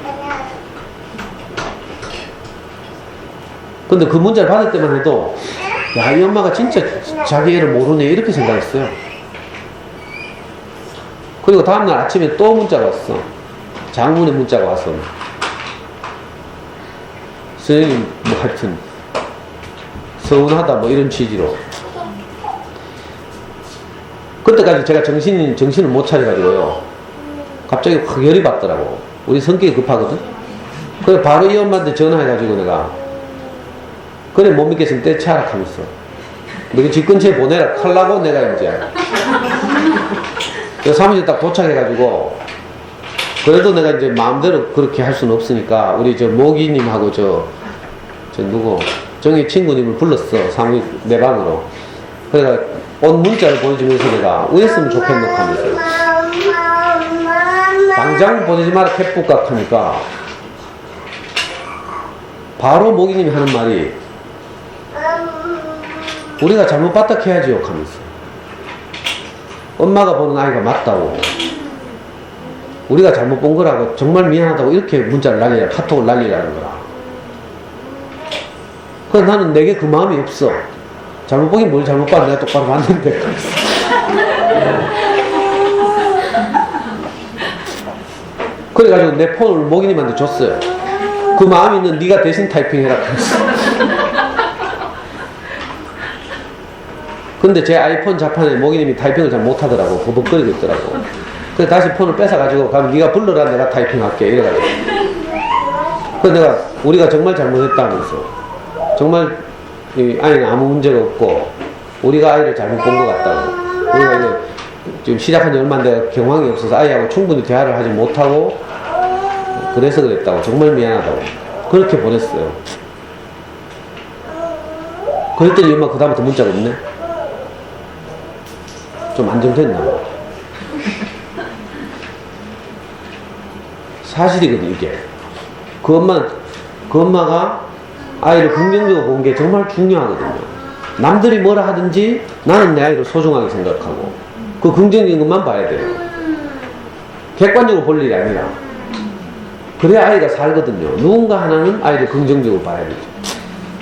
근데 그 문자를 받을 때만 해도 야, 이 엄마가 진짜 자기 애를 모르네 이렇게 생각했어요. 그리고 다음날 아침에 또 문자가 왔어. 장문에 문자가 왔어. 선생님 뭐 하여튼 서운하다 뭐 이런 취지로. 그때까지 제가 정신을 못 차려가지고요. 갑자기 확 열이 받더라고. 우리 성격이 급하거든. 그래 바로 이 엄마한테 전화해가지고 내가 그래 못 믿겠으면 떼차라 하면서 너희 집 근처에 보내라 하려고 내가 이제 사무실 딱 도착해가지고 그래도 내가 이제 마음대로 그렇게 할 수는 없으니까 우리 저 모기님하고 저 누구 정희 친구님을 불렀어. 사무실 내 방으로. 그래서 온 문자를 보내주면서 내가 우했으면 좋겠노 하면서 당장 보내지 마라 캡북각 하니까 바로 모기님이 하는 말이 우리가 잘못 받닥해야지요 하면서 엄마가 보는 아이가 맞다고 우리가 잘못 본 거라고 정말 미안하다고 이렇게 문자를 날리라 카톡을 날리라는 거라. 그래서 나는 내게 그 마음이 없어. 잘못 보긴 뭘 잘못 봐. 내가 똑바로 봤는데. 그래가지고 내 폰을 모기님한테 줬어요. 그 마음 있는 네가 대신 타이핑해라. 근데 제 아이폰 자판에 모기님이 타이핑을 잘 못하더라고. 버벅거리고 있더라고. 그래서 다시 폰을 뺏어가지고 가면 네가 불러라 내가 타이핑할게 이래가지고. 그래서 내가 우리가 정말 잘못했다면서 정말 이 아이는 아무 문제가 없고 우리가 아이를 잘못 본 것 같다고. 우리가 이제 지금 시작한 지 얼마 안 돼 경황이 없어서 아이하고 충분히 대화를 하지 못하고 그래서 그랬다고. 정말 미안하다고. 그렇게 보냈어요. 그랬더니 엄마 그 다음부터 문자가 없네. 좀 안정됐나 봐. 사실이거든 이게. 그 엄마가 아이를 긍정적으로 본 게 정말 중요하거든요. 남들이 뭐라 하든지 나는 내 아이를 소중하게 생각하고 그 긍정적인 것만 봐야 돼요. 객관적으로 볼 일이 아니라. 그래야 아이가 살거든요. 누군가 하나는 아이를 긍정적으로 봐야 되죠.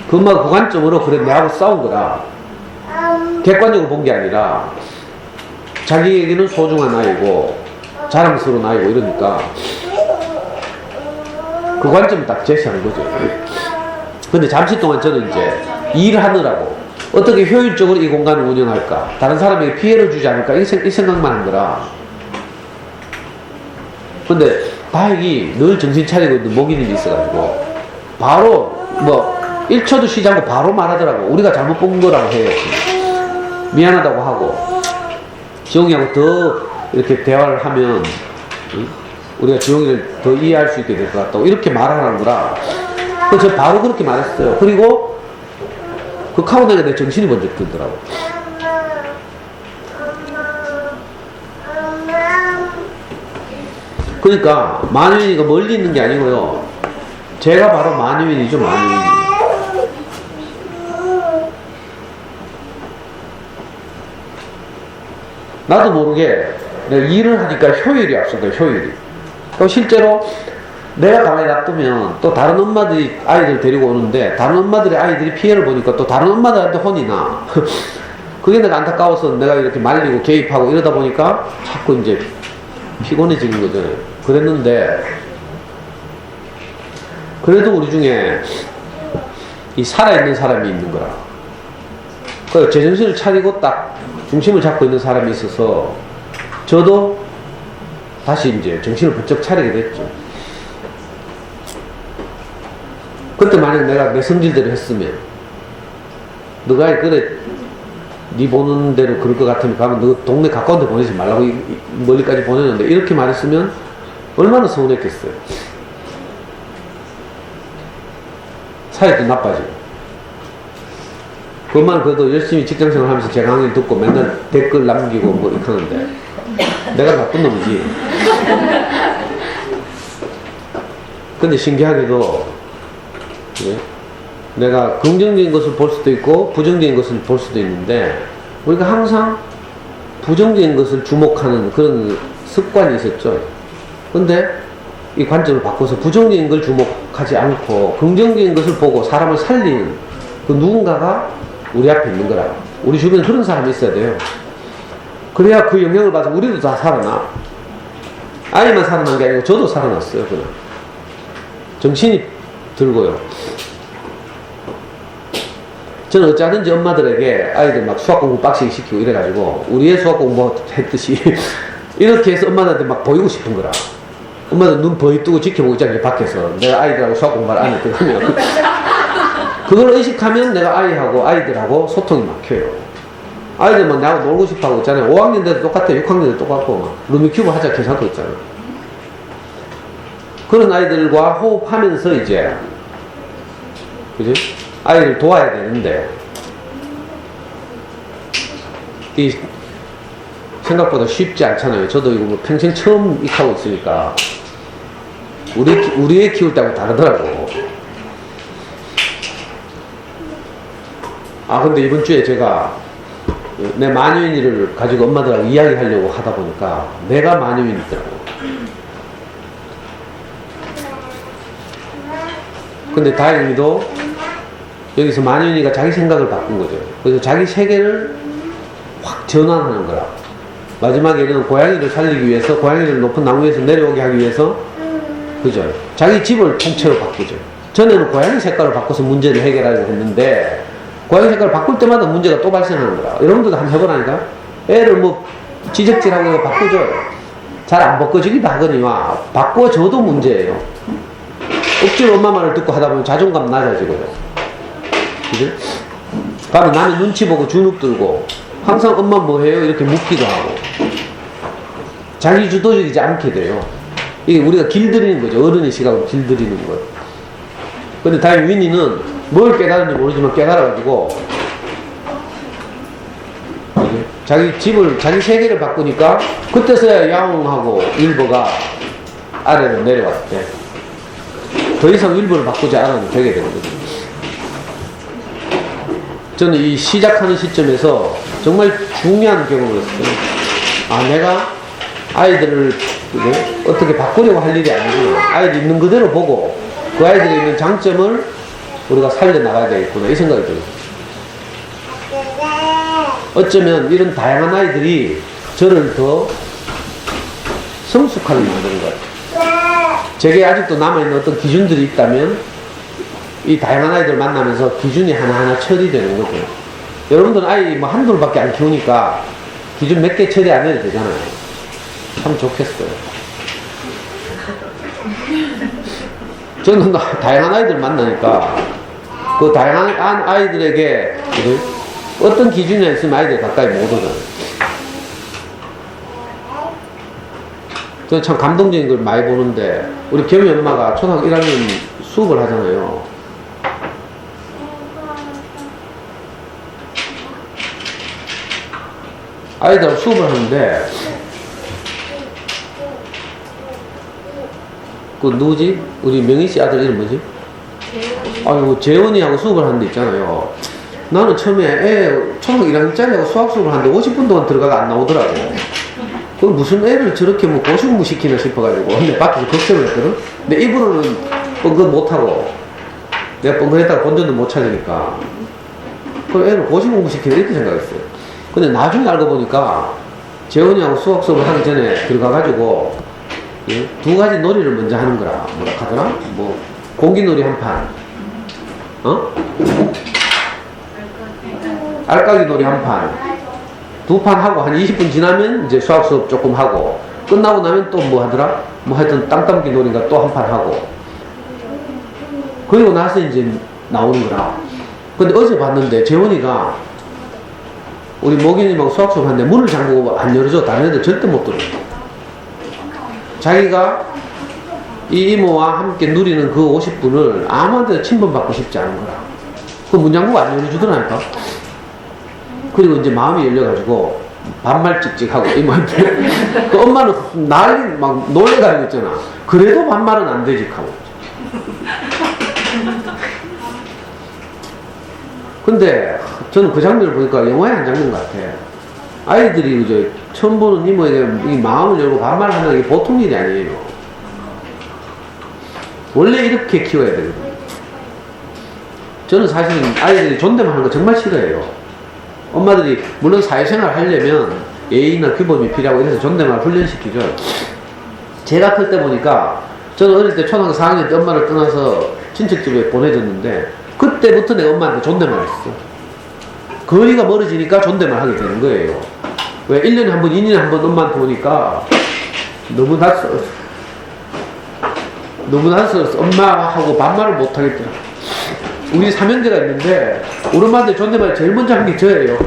그 엄마가 그 관점으로 그래 내하고 싸운 거라 객관적으로 본 게 아니라 자기에게는 소중한 아이고 자랑스러운 아이고 이러니까 그 관점을 딱 제시하는 거죠. 근데 잠시 동안 저는 이제 일하느라고 어떻게 효율적으로 이 공간을 운영할까, 다른 사람에게 피해를 주지 않을까 이 생각만 한 거라. 근데 다행히 늘 정신 차리고 있는 모기님이 있어가지고 바로 뭐 1초도 쉬지 않고 바로 말하더라고. 우리가 잘못 본 거라고 해요. 미안하다고 하고 지용이하고 더 이렇게 대화를 하면 우리가 지용이를 더 이해할 수 있게 될 것 같다고 이렇게 말하는 거라. 그래서 제가 바로 그렇게 말했어요. 그리고 그 카운터에 내 정신이 먼저 들더라고. 그러니까 만유인이가 멀리 있는 게 아니고요. 제가 바로 만유인이죠, 만유인. 나도 모르게 내가 일을 하니까 효율이 없어요, 효율이. 그럼 실제로 내가 가만히 놔두면 또 다른 엄마들이 아이들 데리고 오는데 다른 엄마들의 아이들이 피해를 보니까 또 다른 엄마들한테 혼이 나. 그게 내가 안타까워서 내가 이렇게 말리고 개입하고 이러다 보니까 자꾸 이제 피곤해지는 거잖아요. 그랬는데 그래도 우리 중에 이 살아있는 사람이 있는 거라. 그 제정신을 차리고 딱 중심을 잡고 있는 사람이 있어서 저도 다시 이제 정신을 번쩍 차리게 됐죠. 그때 만약 내가 내 성질대로 했으면 너가 그래 네 보는 대로 그럴 것 같으면 가면 너 동네 가까운 데 보내지 말라고 멀리까지 보내는데 이렇게 말했으면 얼마나 서운했겠어요. 사이도 나빠지고 그것만 그래도 열심히 직장생활 하면서 제 강의 듣고 맨날 댓글 남기고 뭐 이렇게 하는데 내가 나쁜 놈이지. 근데 신기하게도 네? 내가 긍정적인 것을 볼 수도 있고 부정적인 것을 볼 수도 있는데 우리가 항상 부정적인 것을 주목하는 그런 습관이 있었죠. 근데 이 관점을 바꿔서 부정적인 걸 주목하지 않고 긍정적인 것을 보고 사람을 살리는 그 누군가가 우리 앞에 있는 거라. 우리 주변에 그런 사람이 있어야 돼요. 그래야 그 영향을 받아서 우리도 다 살아나. 아이만 살아난 게 아니고 저도 살아났어요. 그냥 정신이 들고요. 저는 어찌하든지 엄마들에게 아이들 막 수학 공부 빡시게 시키고 이래가지고 우리의 수학 공부 했듯이 이렇게 해서 엄마들한테 막 보이고 싶은 거라. 엄마들 눈 버이 뜨고 지켜보고 있잖아요. 밖에서 내가 아이들하고 수학 공부를 안 했거든요. 그걸 의식하면 내가 아이들하고 소통이 막혀요. 아이들만 나하고 놀고 싶어 하고 있잖아요. 5학년 때도 똑같아요. 6학년 때도 똑같고 막 루미큐브 하자 계산하고 있잖아요. 그런 아이들과 호흡하면서 이제 그지? 아이를 도와야 되는데 이 생각보다 쉽지 않잖아요. 저도 이거 뭐 평생 처음 익하고 있으니까 우리 애 키울 때하고 다르더라고. 아 근데 이번 주에 제가 내 만유인이를 가지고 엄마들하고 이야기하려고 하다 보니까 내가 만유인이더라고. 근데 다행히도 여기서 만유인이가 자기 생각을 바꾼 거죠. 그래서 자기 세계를 확 전환하는 거라. 마지막에는 고양이를 살리기 위해서 고양이를 높은 나무에서 내려오게 하기 위해서 그죠? 자기 집을 통째로 바꾸죠. 전에는 고양이 색깔을 바꿔서 문제를 해결하려고 했는데 고양이 색깔을 바꿀 때마다 문제가 또 발생하는 거라. 여러분들도 한번 해보라니까. 애를 뭐 지적질하고 바꾸죠. 잘 안 바꿔주기도 하거니와 바꿔줘도 문제예요. 억지로 엄마 말을 듣고 하다 보면 자존감 낮아지고요. 그죠? 그러면 나는 눈치 보고 주눅 들고 항상 엄마 뭐 해요? 이렇게 묻기도 하고 자기 주도적이지 않게 돼요. 이게 우리가 길들이는 거죠. 어른의 시각으로 길들이는 거예요. 근데 다행히 윈니는 뭘 깨달은지 모르지만 깨달아가지고 자기 집을 자기 세계를 바꾸니까 그때서야 야옹하고 윌버가 아래로 내려왔대. 더 이상 윌버를 바꾸지 않아도 되게 되거든요. 저는 이 시작하는 시점에서 정말 중요한 경험을 했어요. 아, 내가 아이들을 어떻게 바꾸려고 할 일이 아니구나. 아이들 있는 그대로 보고 그 아이들이 있는 장점을 우리가 살려나가야 되겠구나. 이 생각이 들어요. 어쩌면 이런 다양한 아이들이 저를 더 성숙하게 만드는 것 같아요. 제게 아직도 남아있는 어떤 기준들이 있다면 이 다양한 아이들 만나면서 기준이 하나하나 처리되는 거죠. 여러분들은 아이 뭐 한둘밖에 안 키우니까 기준 몇 개 처리 안 해도 되잖아요. 참 좋겠어요. 저는 다양한 아이들 만나니까 그 다양한 아이들에게 어떤 기준이 있으면 아이들 가까이 못 오잖아요. 저는 참 감동적인 걸 많이 보는데 우리 겸이 엄마가 초등학교 1학년 수업을 하잖아요. 아이들하고 수업을 하는데 그 누구지? 우리 명희 씨 아들 이름 뭐지? 아이고, 재원이하고 수업을 하는 데 있잖아요. 나는 처음에 초등학교 1학년짜리하고 수학 수업을 하는데 50분 동안 들어가가 안 나오더라고. 그 무슨 애를 저렇게 뭐 고시공부 시키나 싶어가지고. 근데 밖에서 걱정을 했거든? 근데 입으로는 뻥긋 못하고, 내가 뻥긋했다가 본전도 못 찾으니까. 그 애를 고시공부 시키나 이렇게 생각했어요. 근데 나중에 알고 보니까 재원이하고 수학 수업을 하기 전에 들어가가지고, 예? 두 가지 놀이를 먼저 하는 거라. 뭐라 하더라? 뭐, 공기놀이 한 판. 알까기 놀이 한 판. 두 판 하고 한 20분 지나면 이제 수학 수업 조금 하고, 끝나고 나면 또 뭐 하더라? 뭐 하여튼 땅따먹기 놀이인가 또 한 판 하고. 그리고 나서 이제 나오는 거라. 근데 어제 봤는데 재원이가 우리 모기님하고 수학 수업 하는데 문을 잠그고 안 열어줘. 다른 애들 절대 못 들어. 자기가 이 이모와 함께 누리는 그 50분을 아무한테도 침범받고 싶지 않은 거라. 그 문 잠그고 안 열어주더라니까. 그리고 이제 마음이 열려가지고 반말 찍찍하고 이모한테. 그 엄마는 난리 막 놀래가지고 있잖아. 그래도 반말은 안 되지 하고. 근데 저는 그 장면을 보니까 영화의 한 장면 같아. 아이들이 이제 처음 보는 이모에게 이 마음을 열고 반말하는 게 보통 일이 아니에요. 원래 이렇게 키워야 되거든요. 저는 사실은 아이들이 존댓말 하는 거 정말 싫어해요. 엄마들이 물론 사회생활 하려면 예의나 규범이 필요하고 이래서 존댓말 훈련시키죠. 제가 클 때 보니까 저는 어릴 때 초등학교 4학년 때 엄마를 떠나서 친척집에 보내줬는데 그때부터 내가 엄마한테 존댓말 했어. 거리가 멀어지니까 존댓말 하게 되는 거예요. 왜 1년에 한 번, 2년에 한 번 엄마한테 오니까 너무 낯설었어. 너무 낯설었어. 엄마하고 반말을 못 하겠더라. 우리 삼형제가 있는데 우리 엄마한테 존댓말 제일 먼저 한 게 저예요.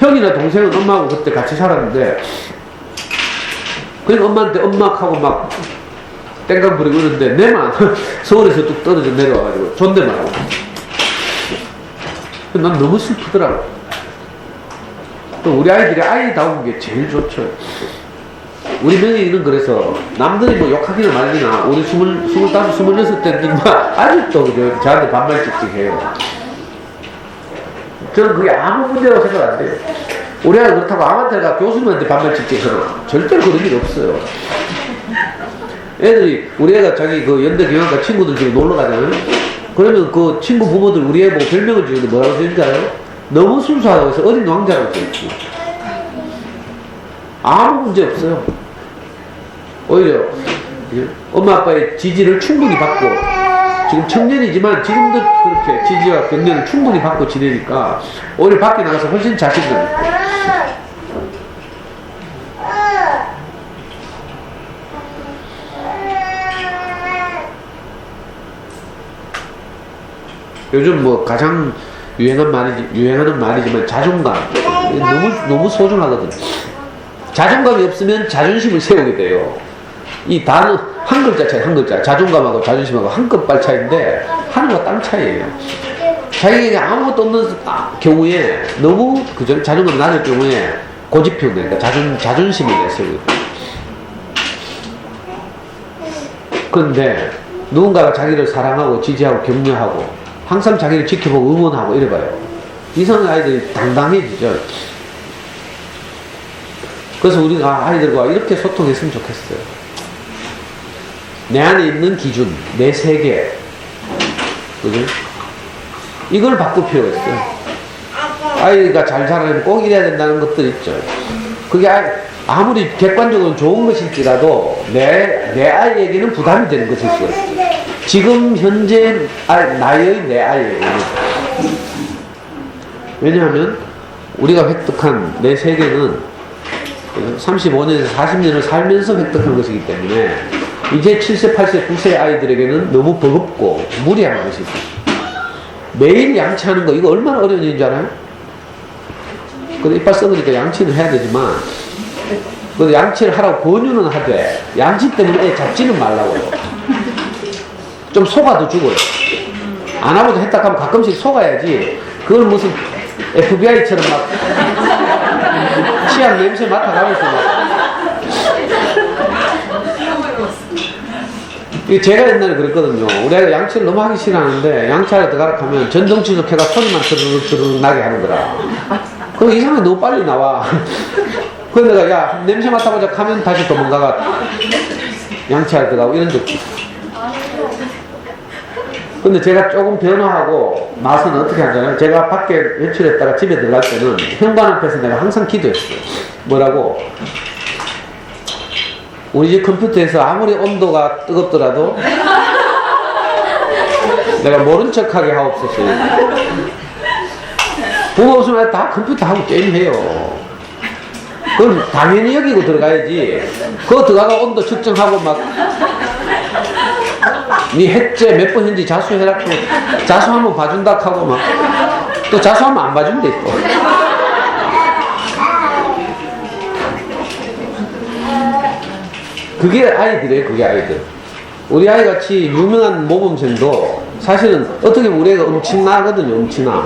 형이나 동생은 엄마하고 그때 같이 살았는데 그러니까 엄마한테 엄마하고 막 땡깡 부리고 이러는데 내만 서울에서 뚝 떨어져 내려와가지고 존댓말하고. 난 너무 슬프더라고. 또 우리 아이들이 아이다운 게 제일 좋죠. 우리 명예이는 그래서 남들이 뭐 욕하기나 말기나 우리 25, 26 때는 아직도 그죠? 저한테 반말 찍찍해요. 저는 그게 아무 문제라고 생각 안 돼요. 우리 아이가 그렇다고 아무한테가 교수님한테 반말 찍찍해요. 절대로 그런 일 없어요. 애들이 우리 애가 자기 그 연대 경영과 친구들 집에 놀러 가잖아요. 그러면 그 친구 부모들 우리 애 보고 별명을 지는데 뭐라고 지는지 알아요? 너무 순수하다고 해서 어린 왕자라고 지었지. 아무 문제 없어요. 오히려 엄마 아빠의 지지를 충분히 받고 지금 청년이지만 지금도 그렇게 지지와 격려를 충분히 받고 지내니까 오히려 밖에 나가서 훨씬 자신감 있고. 요즘 뭐 가장 유행하는 말이지만 자존감. 너무 소중하거든. 자존감이 없으면 자존심을 세우게 돼요. 이 단어 한 글자 차이, 한 글자. 자존감하고 자존심하고 한 끗발 차이인데 하늘과 땅 차이예요. 자기에게 아무것도 없는 경우에 너무 그죠? 자존감이 낮을 경우에 고집형 그러니까 자존심을 내세우게 돼요. 그런데 누군가가 자기를 사랑하고 지지하고 격려하고 항상 자기를 지켜보고 응원하고 이래봐요. 이성의 아이들이 당당해지죠. 그래서 우리가 아이들과 이렇게 소통했으면 좋겠어요. 내 안에 있는 기준, 내 세계, 그죠? 이걸 바꿀 필요가 있어요. 아이가 잘 자라려면 꼭 이래야 된다는 것들 있죠. 그게 아무리 객관적으로 좋은 것일지라도 내 아이에게는 부담이 되는 것일 수가 있어요. 지금 현재 나의 내 아이에게. 왜냐하면 우리가 획득한 내 세계는 35년에서 40년을 살면서 획득한 것이기 때문에 이제 7세, 8세, 9세 아이들에게는 너무 버겁고 무리한 것이죠. 매일 양치하는 거 이거 얼마나 어려운 일인지 알아요? 근데 이빨 썩으니까 양치는 해야 되지만 근데 양치를 하라고 권유는 하되 양치 때문에 애 잡지는 말라고요. 좀 속아도 죽어요. 안 하고도 했다 하면 가끔씩 속아야지. 그걸 무슨 FBI처럼 막 치약 냄새 맡아가면서 막 제가 옛날에 그랬거든요. 우리 아이가 양치를 너무 하기 싫어하는데 양치하러 들어가라 하면 전동치석 해가 소리만 드르륵 나게 하는 거라. 그럼 이상하게 너무 빨리 나와. 그래서 내가 야 냄새 맡아보자 하면 다시 도망가가 양치하러 들어가고 이런 적도 있어. 근데 제가 조금 변화하고 맛은 어떻게 하잖아요. 제가 밖에 외출했다가 집에 들어갈 때는 현관 앞에서 내가 항상 기도했어요. 뭐라고? 우리 집 컴퓨터에서 아무리 온도가 뜨겁더라도 내가 모른 척하게 하옵소서. 부모 없으면 다 컴퓨터 하고 게임해요. 그건 당연히 여기고 들어가야지. 그거 들어가가 온도 측정하고 막 니 해째 몇 번 했는지 자수해라. 자수하면 봐준다 하고 막 또 자수하면 안 봐준대 또. 그게 아이들이에요. 그게 아이들. 우리 아이같이 유명한 모범생도 사실은 어떻게 보면 우리 애가 엄청나거든요. 엄청나.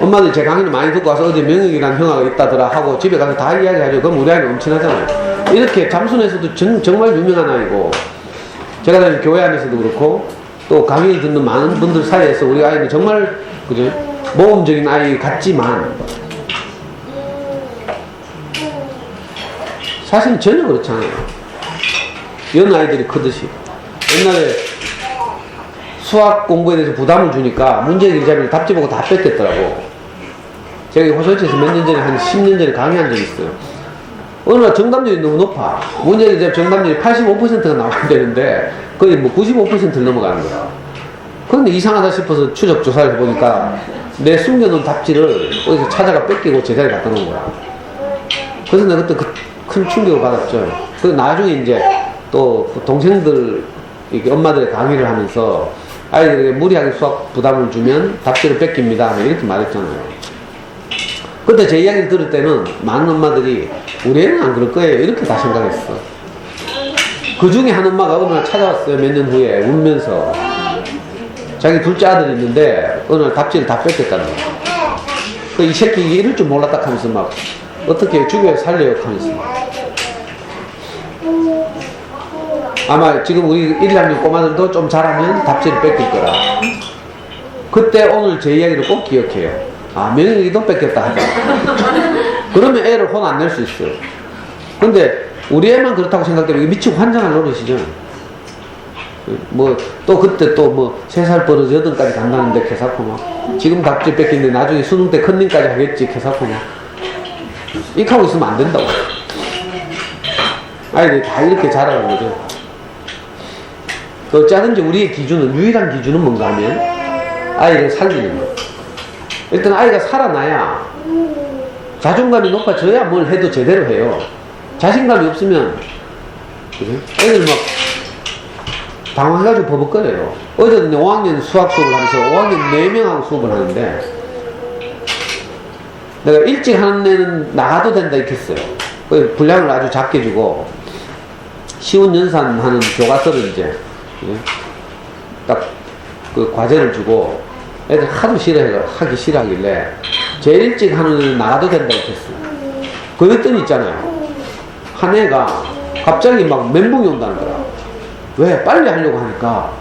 엄마들이 제 강의를 많이 듣고 와서 어디 명혁이라는 형아가 있다더라 하고 집에 가서 다 이야기하죠. 그럼 우리 아이는 엄청나잖아요. 이렇게 잠순에서도 정말 유명한 아이고, 제가 다니는 교회 안에서도 그렇고 또 강의를 듣는 많은 분들 사이에서 우리 아이는 정말 그죠? 모범적인 아이 같지만 사실은 전혀 그렇잖아요. 연 아이들이 크듯이. 옛날에 수학 공부에 대해서 부담을 주니까 문제일자비를 답지 보고 다 뺏겼더라고. 제가 호소치에서 몇 년 전에 한 10년 전에 강의한 적이 있어요. 어느 날 정답률이 너무 높아. 문제일자비 정답률이 85%가 나와야 되는데 거의 뭐 95%를 넘어가는 거야. 그런데 이상하다 싶어서 추적 조사를 해보니까 내 숨겨놓은 답지를 어디서 찾아가 뺏기고 제자리에 갖다 놓은 거야. 그래서 내가 그때 큰 충격을 받았죠. 그래서 나중에 이제 또 동생들 엄마들의 강의를 하면서 아이들에게 무리하게 수학 부담을 주면 답지를 뺏깁니다 이렇게 말했잖아요. 그때 제 이야기를 들을 때는 많은 엄마들이 우리 애는 안 그럴 거예요 이렇게 다 생각했어. 그 중에 한 엄마가 어느 날 찾아왔어요. 몇 년 후에 울면서 자기 둘째 아들이 있는데 어느 날 답지를 다 뺏겼다는 거야. 그 이 새끼 이럴 줄 몰랐다 하면서 막 어떻게 죽여야 살려요 하면서 아마 지금 우리 1, 2학년 꼬마들도 좀 잘하면 답지를 뺏길 거라. 그때 오늘 제 이야기를 꼭 기억해요. 아, 명예기도 뺏겼다 하자. 그러면 애를 혼 안 낼 수 있어요. 근데 우리 애만 그렇다고 생각되면 미치고 환장할 노릇이죠. 뭐 또 그때 또 뭐 3살 버릇 8까지 간다는데 개사코 막 지금 답지 뺏기는데 나중에 수능 때 컨닝까지 하겠지 개사코 막 이렇게 하고 있으면 안 된다고. 아이들이 다 이렇게 자라는 거죠. 어찌하든지 우리의 기준은, 유일한 기준은 뭔가 하면 아이를 살리는 거. 일단 아이가 살아나야 자존감이 높아져야 뭘 해도 제대로 해요. 자신감이 없으면 그래? 애들 막 당황해가지고 버벅거려요. 어제도 5학년 수학 수업을 하면서 5학년 4명하고 수업을 하는데 내가 일찍 하는 애는 나가도 된다 이렇게 했어요. 분량을 아주 작게 주고 쉬운 연산하는 교과서를 이제 딱 그 과제를 주고 애들 하도 하기 싫어하길래 제일 일찍 하는 애는 나가도 된다 이렇게 했어요. 그랬더니 있잖아요. 한 애가 갑자기 막 멘붕이 온다는 거야. 왜? 빨리 하려고 하니까.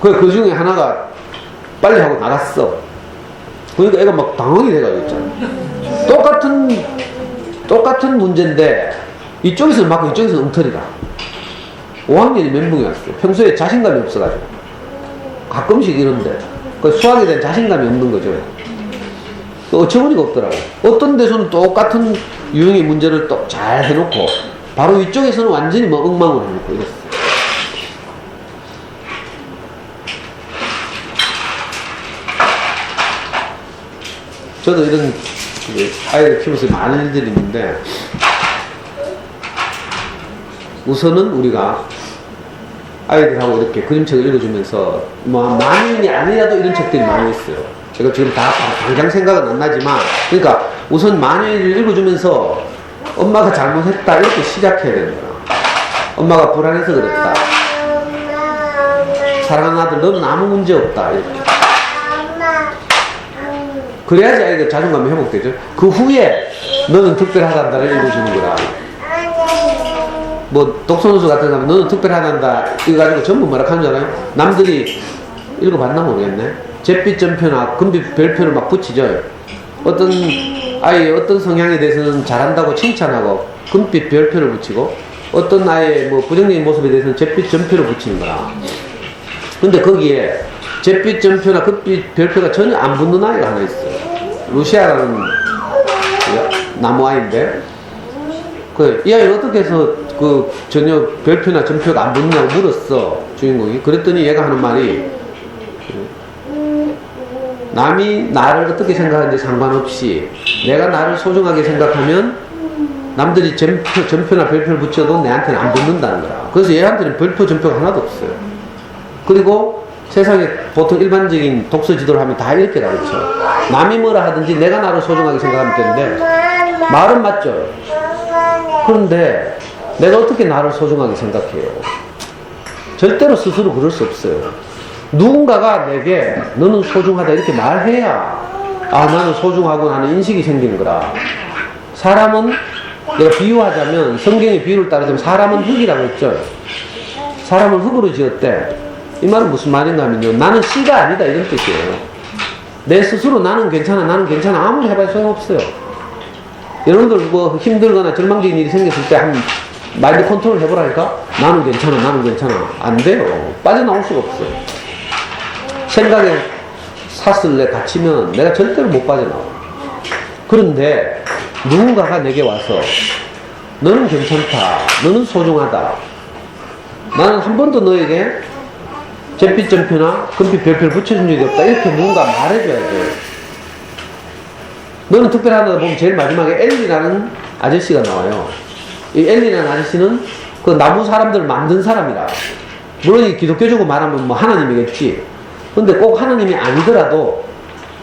그 중에 하나가 빨리 하고 나갔어. 그러니까 애가 막 당황이 돼가지고 있잖아. 똑같은 문제인데 이쪽에서는 맞고 이쪽에서는 엉터리다. 5학년이 멘붕이 왔어. 평소에 자신감이 없어가지고. 가끔씩 이런데. 수학에 대한 자신감이 없는 거죠. 어처구니가 없더라고. 어떤 데서는 똑같은 유형의 문제를 또 잘 해놓고 바로 이쪽에서는 완전히 뭐 엉망으로 해놓고 이랬어. 저도 이런 아이들 키우면서 많은 일들이 있는데 우선은 우리가 아이들하고 이렇게 그림책을 읽어주면서 뭐 만인이 아니라도 이런 책들이 많이 있어요. 제가 지금 다 당장 생각은 안 나지만 그러니까 우선 만인을 읽어주면서 엄마가 잘못했다 이렇게 시작해야 되는 거야. 엄마가 불안해서 그랬다. 사랑하는 아들 너는 아무 문제 없다 이렇게. 그래야지 아이가 자존감이 회복되죠. 그 후에 너는 특별하단다를 읽어주는 거라. 뭐 독서노수 같은 거 하면 너는 특별하단다 이거 가지고 전부 뭐라 하는 줄 알아요? 남들이 읽어봤나 모르겠네. 잿빛 점표나 금빛 별표를 막 붙이죠. 어떤 아이의 어떤 성향에 대해서는 잘한다고 칭찬하고 금빛 별표를 붙이고, 어떤 아이의 뭐 부정적인 모습에 대해서는 잿빛 점표를 붙이는 거라. 근데 거기에 잿빛 점표나 금빛 별표가 전혀 안 붙는 아이가 하나 있어요. 루시아라는 나무 아이인데, 이 아이는 어떻게 해서 전혀 별표나 점표가 안 붙느냐고 물었어, 주인공이. 그랬더니 얘가 하는 말이, 남이 나를 어떻게 생각하는지 상관없이 내가 나를 소중하게 생각하면 남들이 점표나 별표를 붙여도 내한테는 안 붙는다는 거야. 그래서 얘한테는 별표, 점표가 하나도 없어요. 그리고 세상에 보통 일반적인 독서 지도를 하면 다 이렇게 가르쳐. 남이 뭐라 하든지 내가 나를 소중하게 생각하면 되는데, 말은 맞죠. 그런데 내가 어떻게 나를 소중하게 생각해요? 절대로 스스로 그럴 수 없어요. 누군가가 내게 너는 소중하다 이렇게 말해야 나는 소중하고 나는 인식이 생기는 거라. 사람은, 내가 비유하자면, 성경의 비유를 따르자면 사람은 흙이라고 했죠. 사람을 흙으로 지었대. 이 말은 무슨 말인가 하면요, 나는 씨가 아니다 이런 뜻이에요. 내 스스로 나는 괜찮아 아무리 해봐야 소용없어요. 여러분들 뭐 힘들거나 절망적인 일이 생겼을 때 한 마인드 컨트롤 해보라니까. 나는 괜찮아 안 돼요. 빠져나올 수가 없어요. 생각에 사슬에 갇히면 내가 절대로 못 빠져나와. 그런데 누군가가 내게 와서 너는 괜찮다, 너는 소중하다, 나는 한 번도 너에게 잿빛 점표나 금빛 별표를 붙여준 적이 없다, 이렇게 누군가 말해줘야 돼요. 너는 특별하다 보면 제일 마지막에 엘리라는 아저씨가 나와요. 이 엘리라는 아저씨는 그 나무 사람들을 만든 사람이라. 물론 이 기독교적으로 말하면 뭐 하나님이겠지. 근데 꼭 하나님이 아니더라도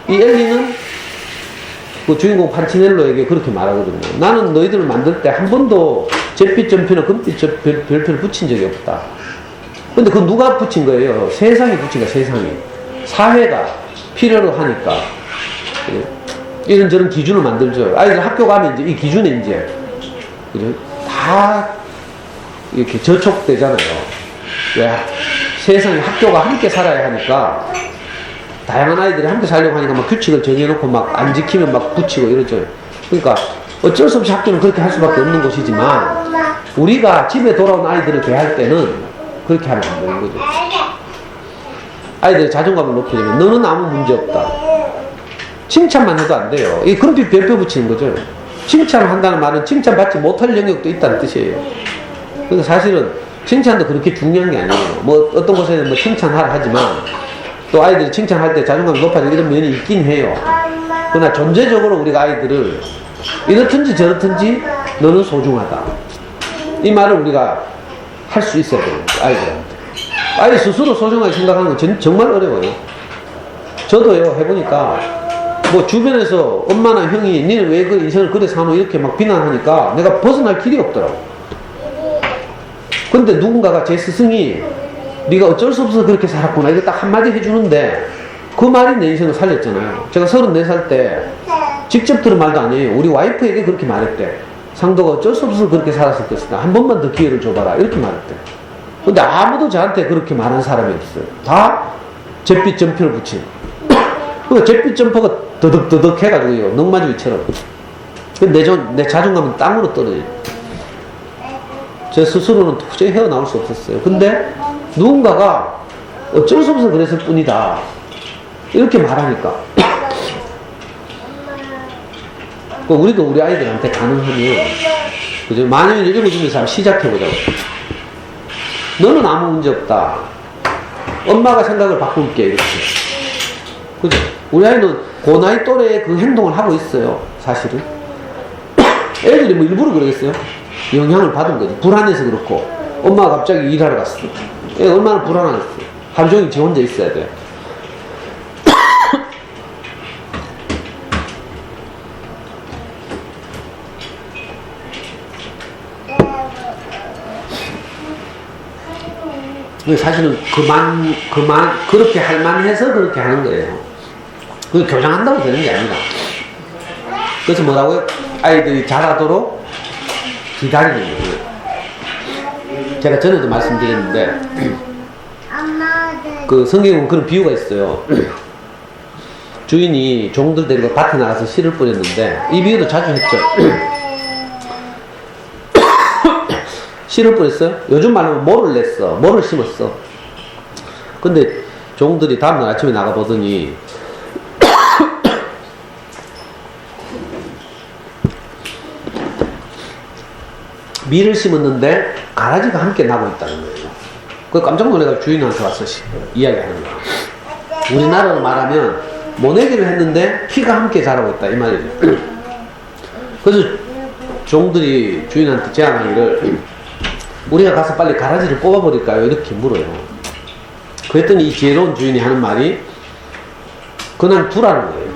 이 엘리는 그 주인공 판치넬로에게 그렇게 말하거든요. 나는 너희들을 만들 때 한 번도 잿빛 점표나 금빛 별표를 붙인 적이 없다. 근데 그건 누가 붙인 거예요? 세상이 붙인 거야, 세상이. 사회가 필요로 하니까. 이런저런 기준을 만들죠. 아이들 학교 가면 이제 이 기준에 이제 다 이렇게 저촉되잖아요. 왜? 세상에 학교가 함께 살아야 하니까, 다양한 아이들이 함께 살려고 하니까 막 규칙을 정해놓고 막 안 지키면 막 붙이고 이러죠. 그러니까 어쩔 수 없이 학교는 그렇게 할 수밖에 없는 곳이지만, 우리가 집에 돌아온 아이들을 대할 때는 그렇게 하면 안 되는 거죠. 아이들의 자존감을 높이려면 너는 아무 문제 없다. 칭찬만 해도 안 돼요. 이 금빛 별표 붙이는 거죠. 칭찬을 한다는 말은 칭찬받지 못할 영역도 있다는 뜻이에요. 그러니까 사실은 칭찬도 그렇게 중요한 게 아니에요. 뭐 어떤 곳에는 뭐 칭찬하라 하지만, 또 아이들이 칭찬할 때 자존감이 높아지는 이런 면이 있긴 해요. 그러나 존재적으로 우리가 아이들을 이렇든지 저렇든지 너는 소중하다, 이 말을 우리가 할 수 있어야 돼요. 아이들한테. 아이 스스로 소중하게 생각하는 건 정말 어려워요. 저도요, 해보니까 뭐 주변에서 엄마나 형이 니는 왜 그 인생을 그래 사노 이렇게 막 비난하니까 내가 벗어날 길이 없더라고. 근데 누군가가, 제 스승이 네가 어쩔 수 없어서 그렇게 살았구나 이거 딱 한마디 해주는데, 그 말이 내 인생을 살렸잖아요. 제가 34살 때 직접 들은 말도 아니에요. 우리 와이프에게 그렇게 말했대. 상도가 어쩔 수 없어서 그렇게 살았을 것이다, 한 번만 더 기회를 줘봐라 이렇게 말했대. 근데 아무도 저한테 그렇게 말한 사람이 없어요. 다 잿빛 점표를 붙인. 그 잿빛 점퍼가 더덕더덕 해가지고요, 넉마주기처럼. 내 자존감은 땅으로 떨어져요. 제 스스로는 도저히 헤어나올 수 없었어요. 근데 누군가가 어쩔 수 없어서 그랬을 뿐이다 이렇게 말하니까, 우리도 우리 아이들한테 가능하면, 그죠? 만연을 읽어주면서 한번 시작해보자고. 너는 아무 문제 없다, 엄마가 생각을 바꿀게, 이렇게. 그죠? 우리 아이는 그 나이 또래의 그 행동을 하고 있어요, 사실은. 애들이 뭐 일부러 그러겠어요? 영향을 받은 거지. 불안해서 그렇고. 엄마가 갑자기 일하러 갔어. 애 얼마나 불안하겠어. 하루 종일 지 혼자 있어야 돼. 사실은 그렇게 할 만해서 그렇게 하는 거예요. 그 교정한다고 되는 게 아니라. 그래서 뭐라고요? 아이들이 자라도록 기다리는 거예요. 제가 전에도 말씀드렸는데 그 성경은 그런 비유가 있어요. 주인이 종들 데리고 밭에 나가서 씨를 뿌렸는데, 이 비유도 자주 했죠. 씨를 뿌렸어요. 요즘 말로 모를 냈어. 모를 심었어. 근데 종들이 다음날 아침에 나가보더니 밀을 심었는데 가라지가 함께 나고 있다는 거예요. 그 깜짝 놀래가 주인한테 와서 이야기하는 거예요. 우리나라로 말하면 모내기를 했는데 피가 함께 자라고 있다 이 말이에요. 그래서 종들이 주인한테 제안하기를 우리가 가서 빨리 가라지를 뽑아버릴까요? 이렇게 물어요. 그랬더니 이 지혜로운 주인이 하는 말이 그냥 두라는 거예요.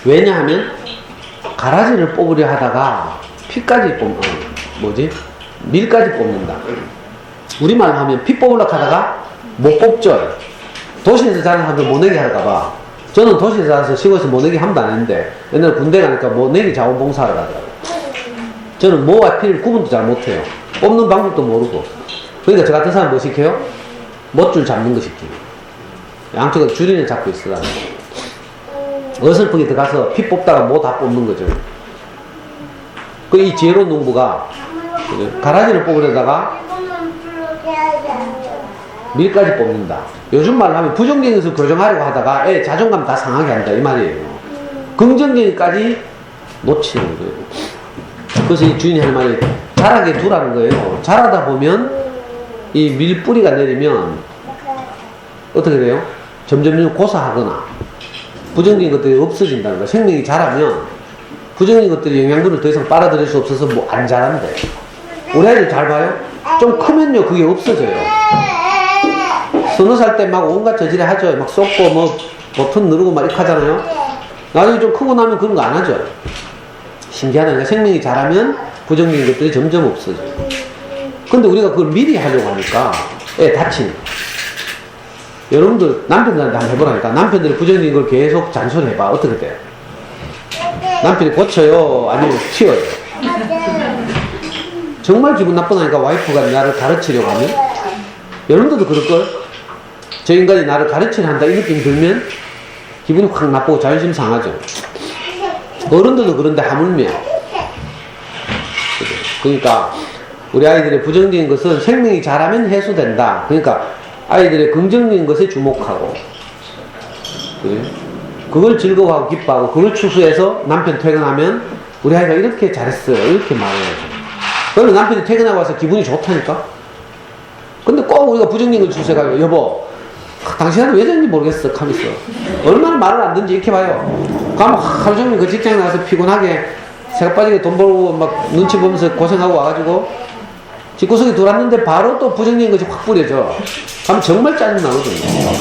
왜냐하면 가라지를 뽑으려 하다가 피까지 밀까지 뽑는다. 우리말로 하면 피 뽑으려고 하다가 못 뽑죠. 도시에서 자는 사람들 모내기 할까봐. 저는 도시에서 자라서 시골에서 모내기 한 번도 안 했는데 옛날에 군대 가니까 모내기 자원봉사하러 가더라고요. 저는 모와 피를 구분도 잘 못해요. 뽑는 방법도 모르고. 그러니까 저 같은 사람 뭐 시켜요? 못줄 잡는 거 시켜요. 양쪽에 줄이는 잡고 있으라. 어설프게 들어가서 피 뽑다가 모 다 뽑는 거죠. 그 이 지혜로운 농부가 가라지를 뽑으려다가 밀까지 뽑는다. 요즘 말로 하면 부정적인 것을 교정하려고 하다가 애 자존감 다 상하게 한다 이 말이에요. 긍정적인까지 놓치는 거예요. 그래서 이 주인이 하는 말이 자라게 두라는 거예요. 자라다 보면 이 밀뿌리가 내리면 어떻게 돼요? 점점 고사하거나 부정적인 것들이 없어진다는 거예요. 생명이 자라면 부정적인 것들이 영양분을 더 이상 빨아들일 수 없어서 뭐 안 자란대. 우리 아이들 잘 봐요. 좀 크면요 그게 없어져요. 서너 살 때 막 온갖 저지를 하죠. 막 쏟고 뭐 버튼 누르고 막 이렇게 하잖아요. 나중에 좀 크고 나면 그런 거 안 하죠. 신기하다니까. 생명이 자라면 부정적인 것들이 점점 없어져요. 근데 우리가 그걸 미리 하려고 하니까 애 다치는 거예요. 여러분들 남편들한테 한번 해보라니까. 남편들이 부정적인 걸 계속 잔소리해봐. 어떻게 돼요? 남편이 고쳐요? 아니면 튀어요? 정말 기분 나쁘다니까. 와이프가 나를 가르치려고 하면. 여러분들도 그럴걸? 저 인간이 나를 가르치려 한다 이 느낌이 들면 기분이 확 나쁘고 자존심 상하죠. 어른들도 그런데 하물며. 그러니까 우리 아이들의 부정적인 것은 생명이 자라면 해소된다. 그러니까 아이들의 긍정적인 것에 주목하고 그걸 즐거워하고 기뻐하고 그걸 추수해서 남편 퇴근하면 우리 아이가 이렇게 잘했어요 이렇게 말해야죠. 그러면 남편이 퇴근하고 와서 기분이 좋다니까. 근데 꼭 우리가 부정적인 걸 주세요. 여보 당신한테 왜 저런지 모르겠어 하면서 얼마나 말을 안 듣는지 이렇게 봐요. 그럼 하루 종일 그 직장에 나가서 피곤하게 새가 빠지게 돈 벌고 막 눈치 보면서 고생하고 와가지고 집구석에 들어왔는데 바로 또 부정적인 것이 확 뿌려져. 그럼 정말 짜증나거든요.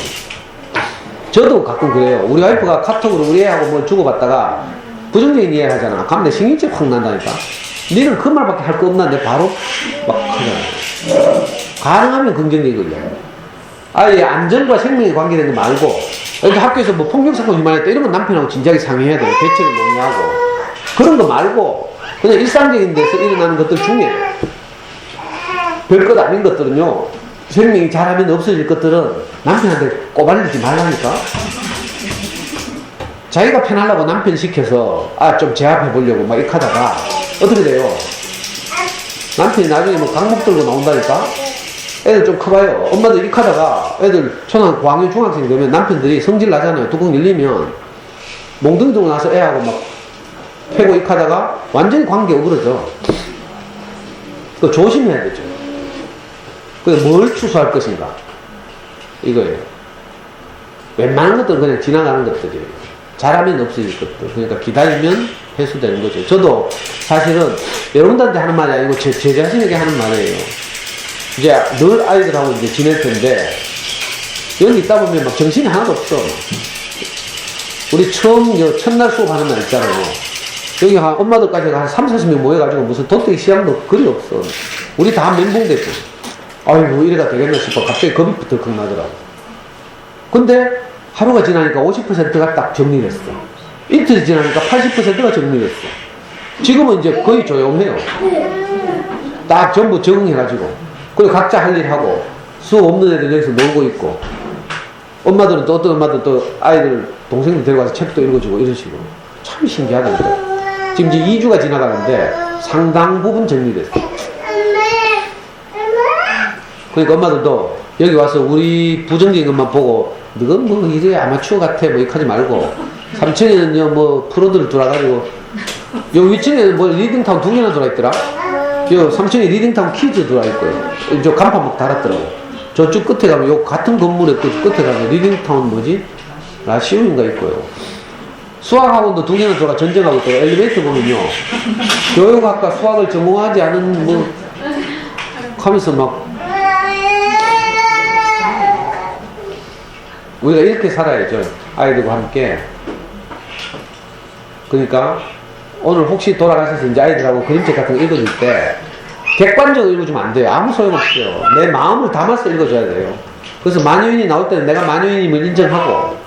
저도 가끔 그래요. 우리 와이프가 카톡으로 우리 애하고 뭐 주고받다가 부정적인 이야기 하잖아. 그럼 내 신경질 확 난다니까. 니는 그 말밖에 할 거 없는데 바로 막 하잖아. 가능하면 긍정적이거든요. 아예 안전과 생명에 관계된 거 말고 이렇게 학교에서 뭐 폭력사건이 많았다 이런 건 남편하고 진지하게 상의해야 돼요. 대책을 논의하고 그런 거 말고 그냥 일상적인 데서 일어나는 것들 중에 별것 아닌 것들은요 생명이 자라면 없어질 것들은 남편한테 꼬발리지 말라니까. 자기가 편하려고 남편 시켜서 좀 제압해 보려고 막 이렇게 하다가 어떻게 돼요? 남편이 나중에 뭐 강목 들고 나온다니까. 애들 좀 커봐요. 엄마들 이렇게 하다가 애들 초등 고학년 중학생 되면 남편들이 성질 나잖아요. 뚜껑 열리면 몽둥이 들고 나서 애하고 막 패고 이렇게 하다가 완전히 관계 오그러져. 그거 조심해야 되죠. 그래서 뭘 추수할 것인가 이거예요. 웬만한 것들은 그냥 지나가는 것들이에요. 잘하면 없어질 것들. 그러니까 기다리면 해소되는 거죠. 저도 사실은 여러분들한테 하는 말이 아니고 제 자신에게 하는 말이에요. 이제 늘 아이들하고 이제 지낼 텐데 여기 있다 보면 막 정신이 하나도 없어. 우리 첫날 수업하는 날 있잖아요. 여기 엄마들까지 한 30-40명 모여가지고 무슨 덧대기 시험도 그리 없어. 우리 다 멘붕됐어. 아이고 이래가 되겠나 싶어. 갑자기 겁이 덜컥 나더라고. 근데 하루가 지나니까 50%가 딱 정리됐어. 이틀이 지나니까 80%가 정리됐어. 지금은 이제 거의 조용해요. 딱 전부 적응해가지고. 그리고 각자 할 일 하고, 수업 없는 애들 여기서 놀고 있고, 엄마들은 또 어떤 엄마들 또 아이들, 동생들 데려가서 책도 읽어주고 이런 식으로. 참 신기하던데. 지금 이제 2주가 지나가는데 상당 부분 정리됐어요. 그러니까 엄마들도 여기 와서 우리 부정적인 것만 보고, 너건 뭐 이래 아마추어 같아, 뭐 이렇게 하지 말고, 3층에는요, 뭐 프로들 들어와가지고, 요 위층에는 뭐 리딩타운 2개나 들어와있더라? 요 3층에 리딩타운 키즈 들어와있고요. 저 간판 막 달았더라고. 저쪽 끝에 가면, 요 같은 건물에 끝에 가면 리딩타운 뭐지? 라시오인가 있고요. 수학학원도 2개나 들어가 전쟁하고 있고, 엘리베이터 보면요. 교육학과 수학을 전공하지 않은 뭐, 하면서 막, 우리가 이렇게 살아야죠. 아이들과 함께. 그러니까, 오늘 혹시 돌아가셔서 이제 아이들하고 그림책 같은 거 읽어줄 때, 객관적으로 읽어주면 안 돼요. 아무 소용없어요. 내 마음을 담아서 읽어줘야 돼요. 그래서 만유인이 나올 때는 내가 만유인임을 인정하고,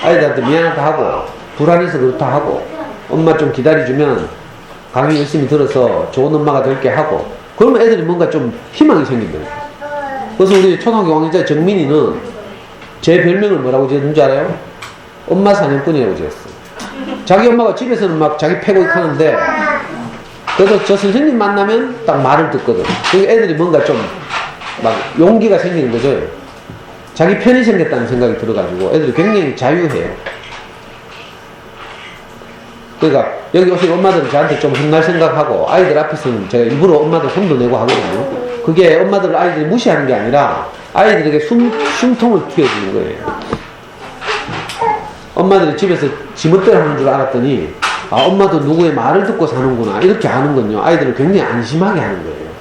아이들한테 미안하다 하고, 불안해서 그렇다 하고, 엄마 좀 기다려주면 강의 열심히 들어서 좋은 엄마가 될게 하고, 그러면 애들이 뭔가 좀 희망이 생긴대요. 그래서 우리 초등학교 왕자 정민이는 제 별명을 뭐라고 지었는 줄 알아요? 엄마 사냥꾼이라고 지었어요. 자기 엄마가 집에서는 막 자기 패고 하는데, 그래서 저 선생님 만나면 딱 말을 듣거든. 그러니까 애들이 뭔가 좀 막 용기가 생기는 거죠. 자기 편이 생겼다는 생각이 들어가지고 애들이 굉장히 자유해요. 그러니까 여기 오신 엄마들은 저한테 좀 혼날 생각하고, 아이들 앞에서는 제가 일부러 엄마들 손도 내고 하거든요. 그게 엄마들을 아이들이 무시하는 게 아니라 아이들에게 숨통을 틔워주는 거예요. 엄마들이 집에서 지멋대로 하는 줄 알았더니, 아, 엄마도 누구의 말을 듣고 사는구나, 이렇게 하는군요. 아이들을 굉장히 안심하게 하는 거예요.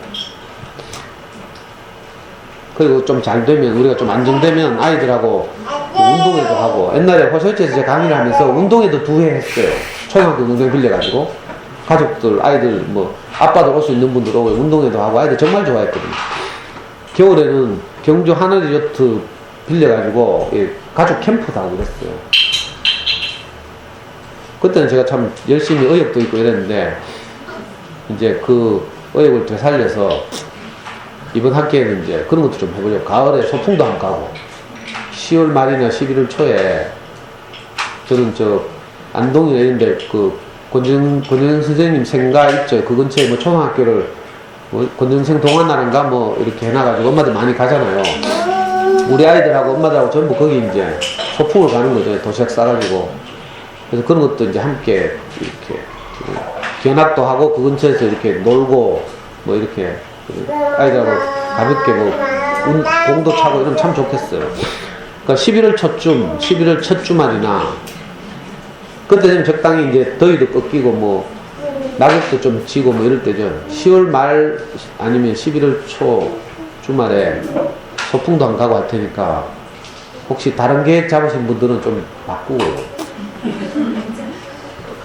그리고 좀 잘 되면, 우리가 좀 안정되면 아이들하고 운동회도 하고, 옛날에 호소이치에서 제가 강의를 하면서 운동회도 2회 했어요. 초등학교 운동회 빌려가지고 가족들, 아이들, 뭐 아빠들 올 수 있는 분들 오고 운동회도 하고, 아이들 정말 좋아했거든요. 겨울에는 경주 하늘리조트 빌려가지고 가족 캠프도 하고 그랬어요. 그때는 제가 참 열심히 의욕도 있고 이랬는데, 이제 그 의욕을 되살려서 이번 학기에는 이제 그런 것도 좀 해보려고, 가을에 소풍도 한번 가고, 10월 말이나 11월 초에 저는 저 안동이나 이런데 그 권정 선생님 생가 있죠. 그 근처에 뭐 초등학교를 뭐 권정생 동안날인가 뭐 이렇게 해놔가지고 엄마들 많이 가잖아요. 우리 아이들하고 엄마들하고 전부 거기 이제 소풍을 가는 거죠. 도시락 싸가지고. 그래서 그런 것도 이제 함께 이렇게 견학도 하고 그 근처에서 이렇게 놀고 뭐 이렇게 아이들하고 가볍게 뭐 공도 차고 이러면 참 좋겠어요. 그러니까 11월 초쯤, 11월 첫 주말이나 그때 되면 적당히 이제 더위도 꺾이고 뭐 낙엽도 좀 지고 뭐 이럴 때죠. 10월 말 아니면 11월 초 주말에 소풍도 안 가고 할 테니까 혹시 다른 계획 잡으신 분들은 좀 바꾸고,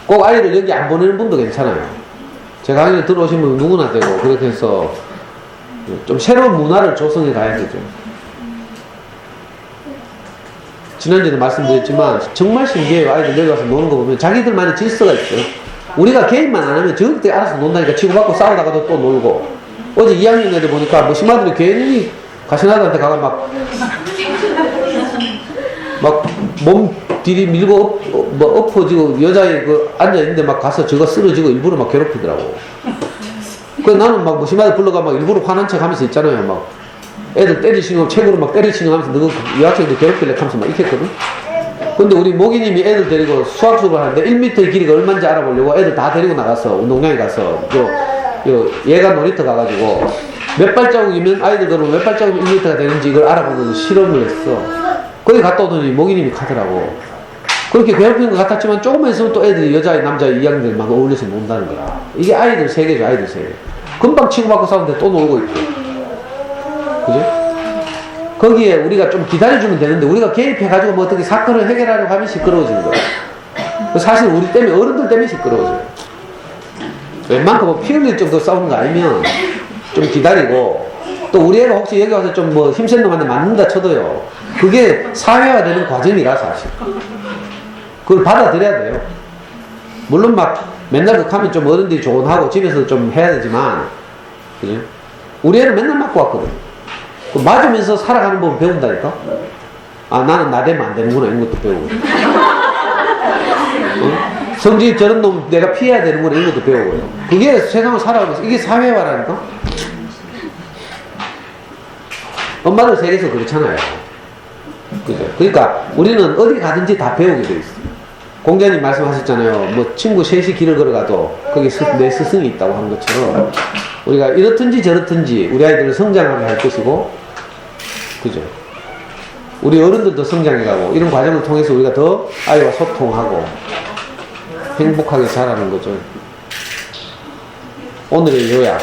꼭 아이를 여기 안 보내는 분도 괜찮아요. 제 강의를 들어오신 분 누구나 되고, 그렇게 해서 좀 새로운 문화를 조성해 가야 되죠. 지난주에도 말씀드렸지만 정말 신기해요. 아이들 여기 와서 노는 거 보면 자기들만의 질서가 있어요. 우리가 개입만 안 하면 저때 알아서 논다니까 치고받고 싸우다가도 또 놀고. 어제 2학년 애들 보니까 뭐 심하들이 괜히 가시나들한테 가가 막 몸 뒤리 밀고 뭐 엎어지고, 여자애 그 앉아있는데 막 가서 저거 쓰러지고 일부러 막 괴롭히더라고. 그래서 나는 막 뭐 심하들 불러가 막 일부러 화난 척 하면서 있잖아요. 막 애들 때리시는 거 책으로 막 때리시는 거 하면서 너 여학생들 괴롭힐래 하면서 막 이렇게 했거든. 근데 우리 모기님이 애들 데리고 수학 수업을 하는데 1m의 길이가 얼마인지 알아보려고 애들 다 데리고 나가서 운동장에 가서 요 예가 놀이터 가가지고 몇 발자국이면 아이들 그러면 몇 발자국이면 1m가 되는지 이걸 알아보는 실험을 했어. 거기 갔다 오더니 모기님이 가더라고. 그렇게 괴롭히는 것 같았지만 조금만 있으면 또 애들이 여자애 남자애 이야기들 막 어울려서 논다는 거야. 이게 아이들 세계죠. 아이들 세계. 금방 치고받고 싸우는데 또 놀고 있고. 그죠? 거기에 우리가 좀 기다려주면 되는데 우리가 개입해가지고 뭐 어떻게 사건을 해결하려고 하면 시끄러워지는 거야. 사실 우리 때문에, 어른들 때문에 시끄러워져요. 웬만큼 뭐 피 흘릴 정도 싸우는 거 아니면 좀 기다리고, 또 우리 애가 혹시 여기 와서 좀 뭐 힘센 놈한테 맞는다 쳐도요, 그게 사회화되는 과정이라 사실 그걸 받아들여야 돼요. 물론 막 맨날 그렇게 하면 좀 어른들이 조언하고 집에서 좀 해야 되지만, 그죠? 우리 애는 맨날 맞고 왔거든. 그 맞으면서 살아가는 법을 배운다니까? 아, 나는 나대면 안 되는구나, 이런 것도 배우고. 어? 성질 저런 놈 내가 피해야 되는구나, 이런 것도 배우고요. 그게 세상을 살아가면서, 이게 사회화라니까? 엄마들 세계에서 그렇잖아요. 그죠? 그러니까 우리는 어디 가든지 다 배우게 돼 있어. 공자님 말씀하셨잖아요. 뭐 친구 셋이 길을 걸어가도 거기 내 스승이 있다고 하는 것처럼 우리가 이렇든지 저렇든지 우리 아이들을 성장하게 할 것이고, 그죠? 우리 어른들도 성장해가고 이런 과정을 통해서 우리가 더 아이와 소통하고 행복하게 자라는 거죠. 오늘의 요약.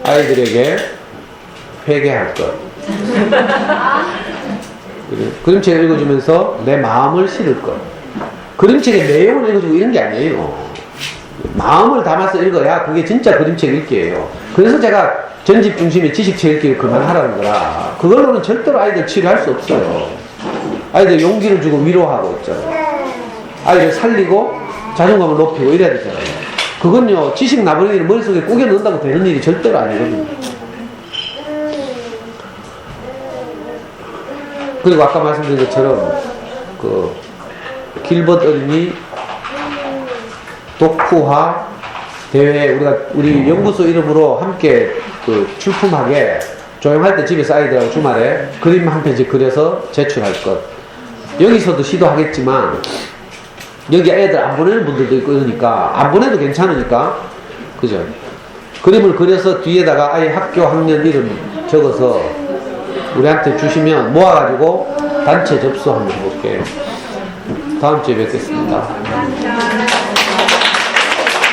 아이들에게 회개할 것. 그림책을 읽어주면서 내 마음을 실을 것. 그림책의 내용을 읽어주고 이런 게 아니에요. 마음을 담아서 읽어야 그게 진짜 그림책 읽기예요. 그래서 제가 전집 중심의 지식책 읽기를 그만하라는 거라. 그걸로는 절대로 아이들 치료할 수 없어요. 아이들 용기를 주고 위로하고 있잖아요. 아이들 살리고 자존감을 높이고 이래야 되잖아요. 그건요, 지식 나부랭이를 머릿속에 꾸겨 넣는다고 되는 일이 절대로 아니거든요. 그리고 아까 말씀드린 것처럼 그 길벗 어린이 독후화 대회 우리 연구소 이름으로 함께 그 출품하게 조용할 때 집에서 아이들하고 주말에 그림 한 편씩 그려서 제출할 것. 여기서도 시도하겠지만 여기 애들 안 보내는 분들도 있고 그러니까 안 보내도 괜찮으니까, 그죠? 그림을 그려서 뒤에다가 아이 학교 학년 이름 적어서 우리한테 주시면 모아가지고 단체 접수 한번 해볼게요. 다음 주에 뵙겠습니다.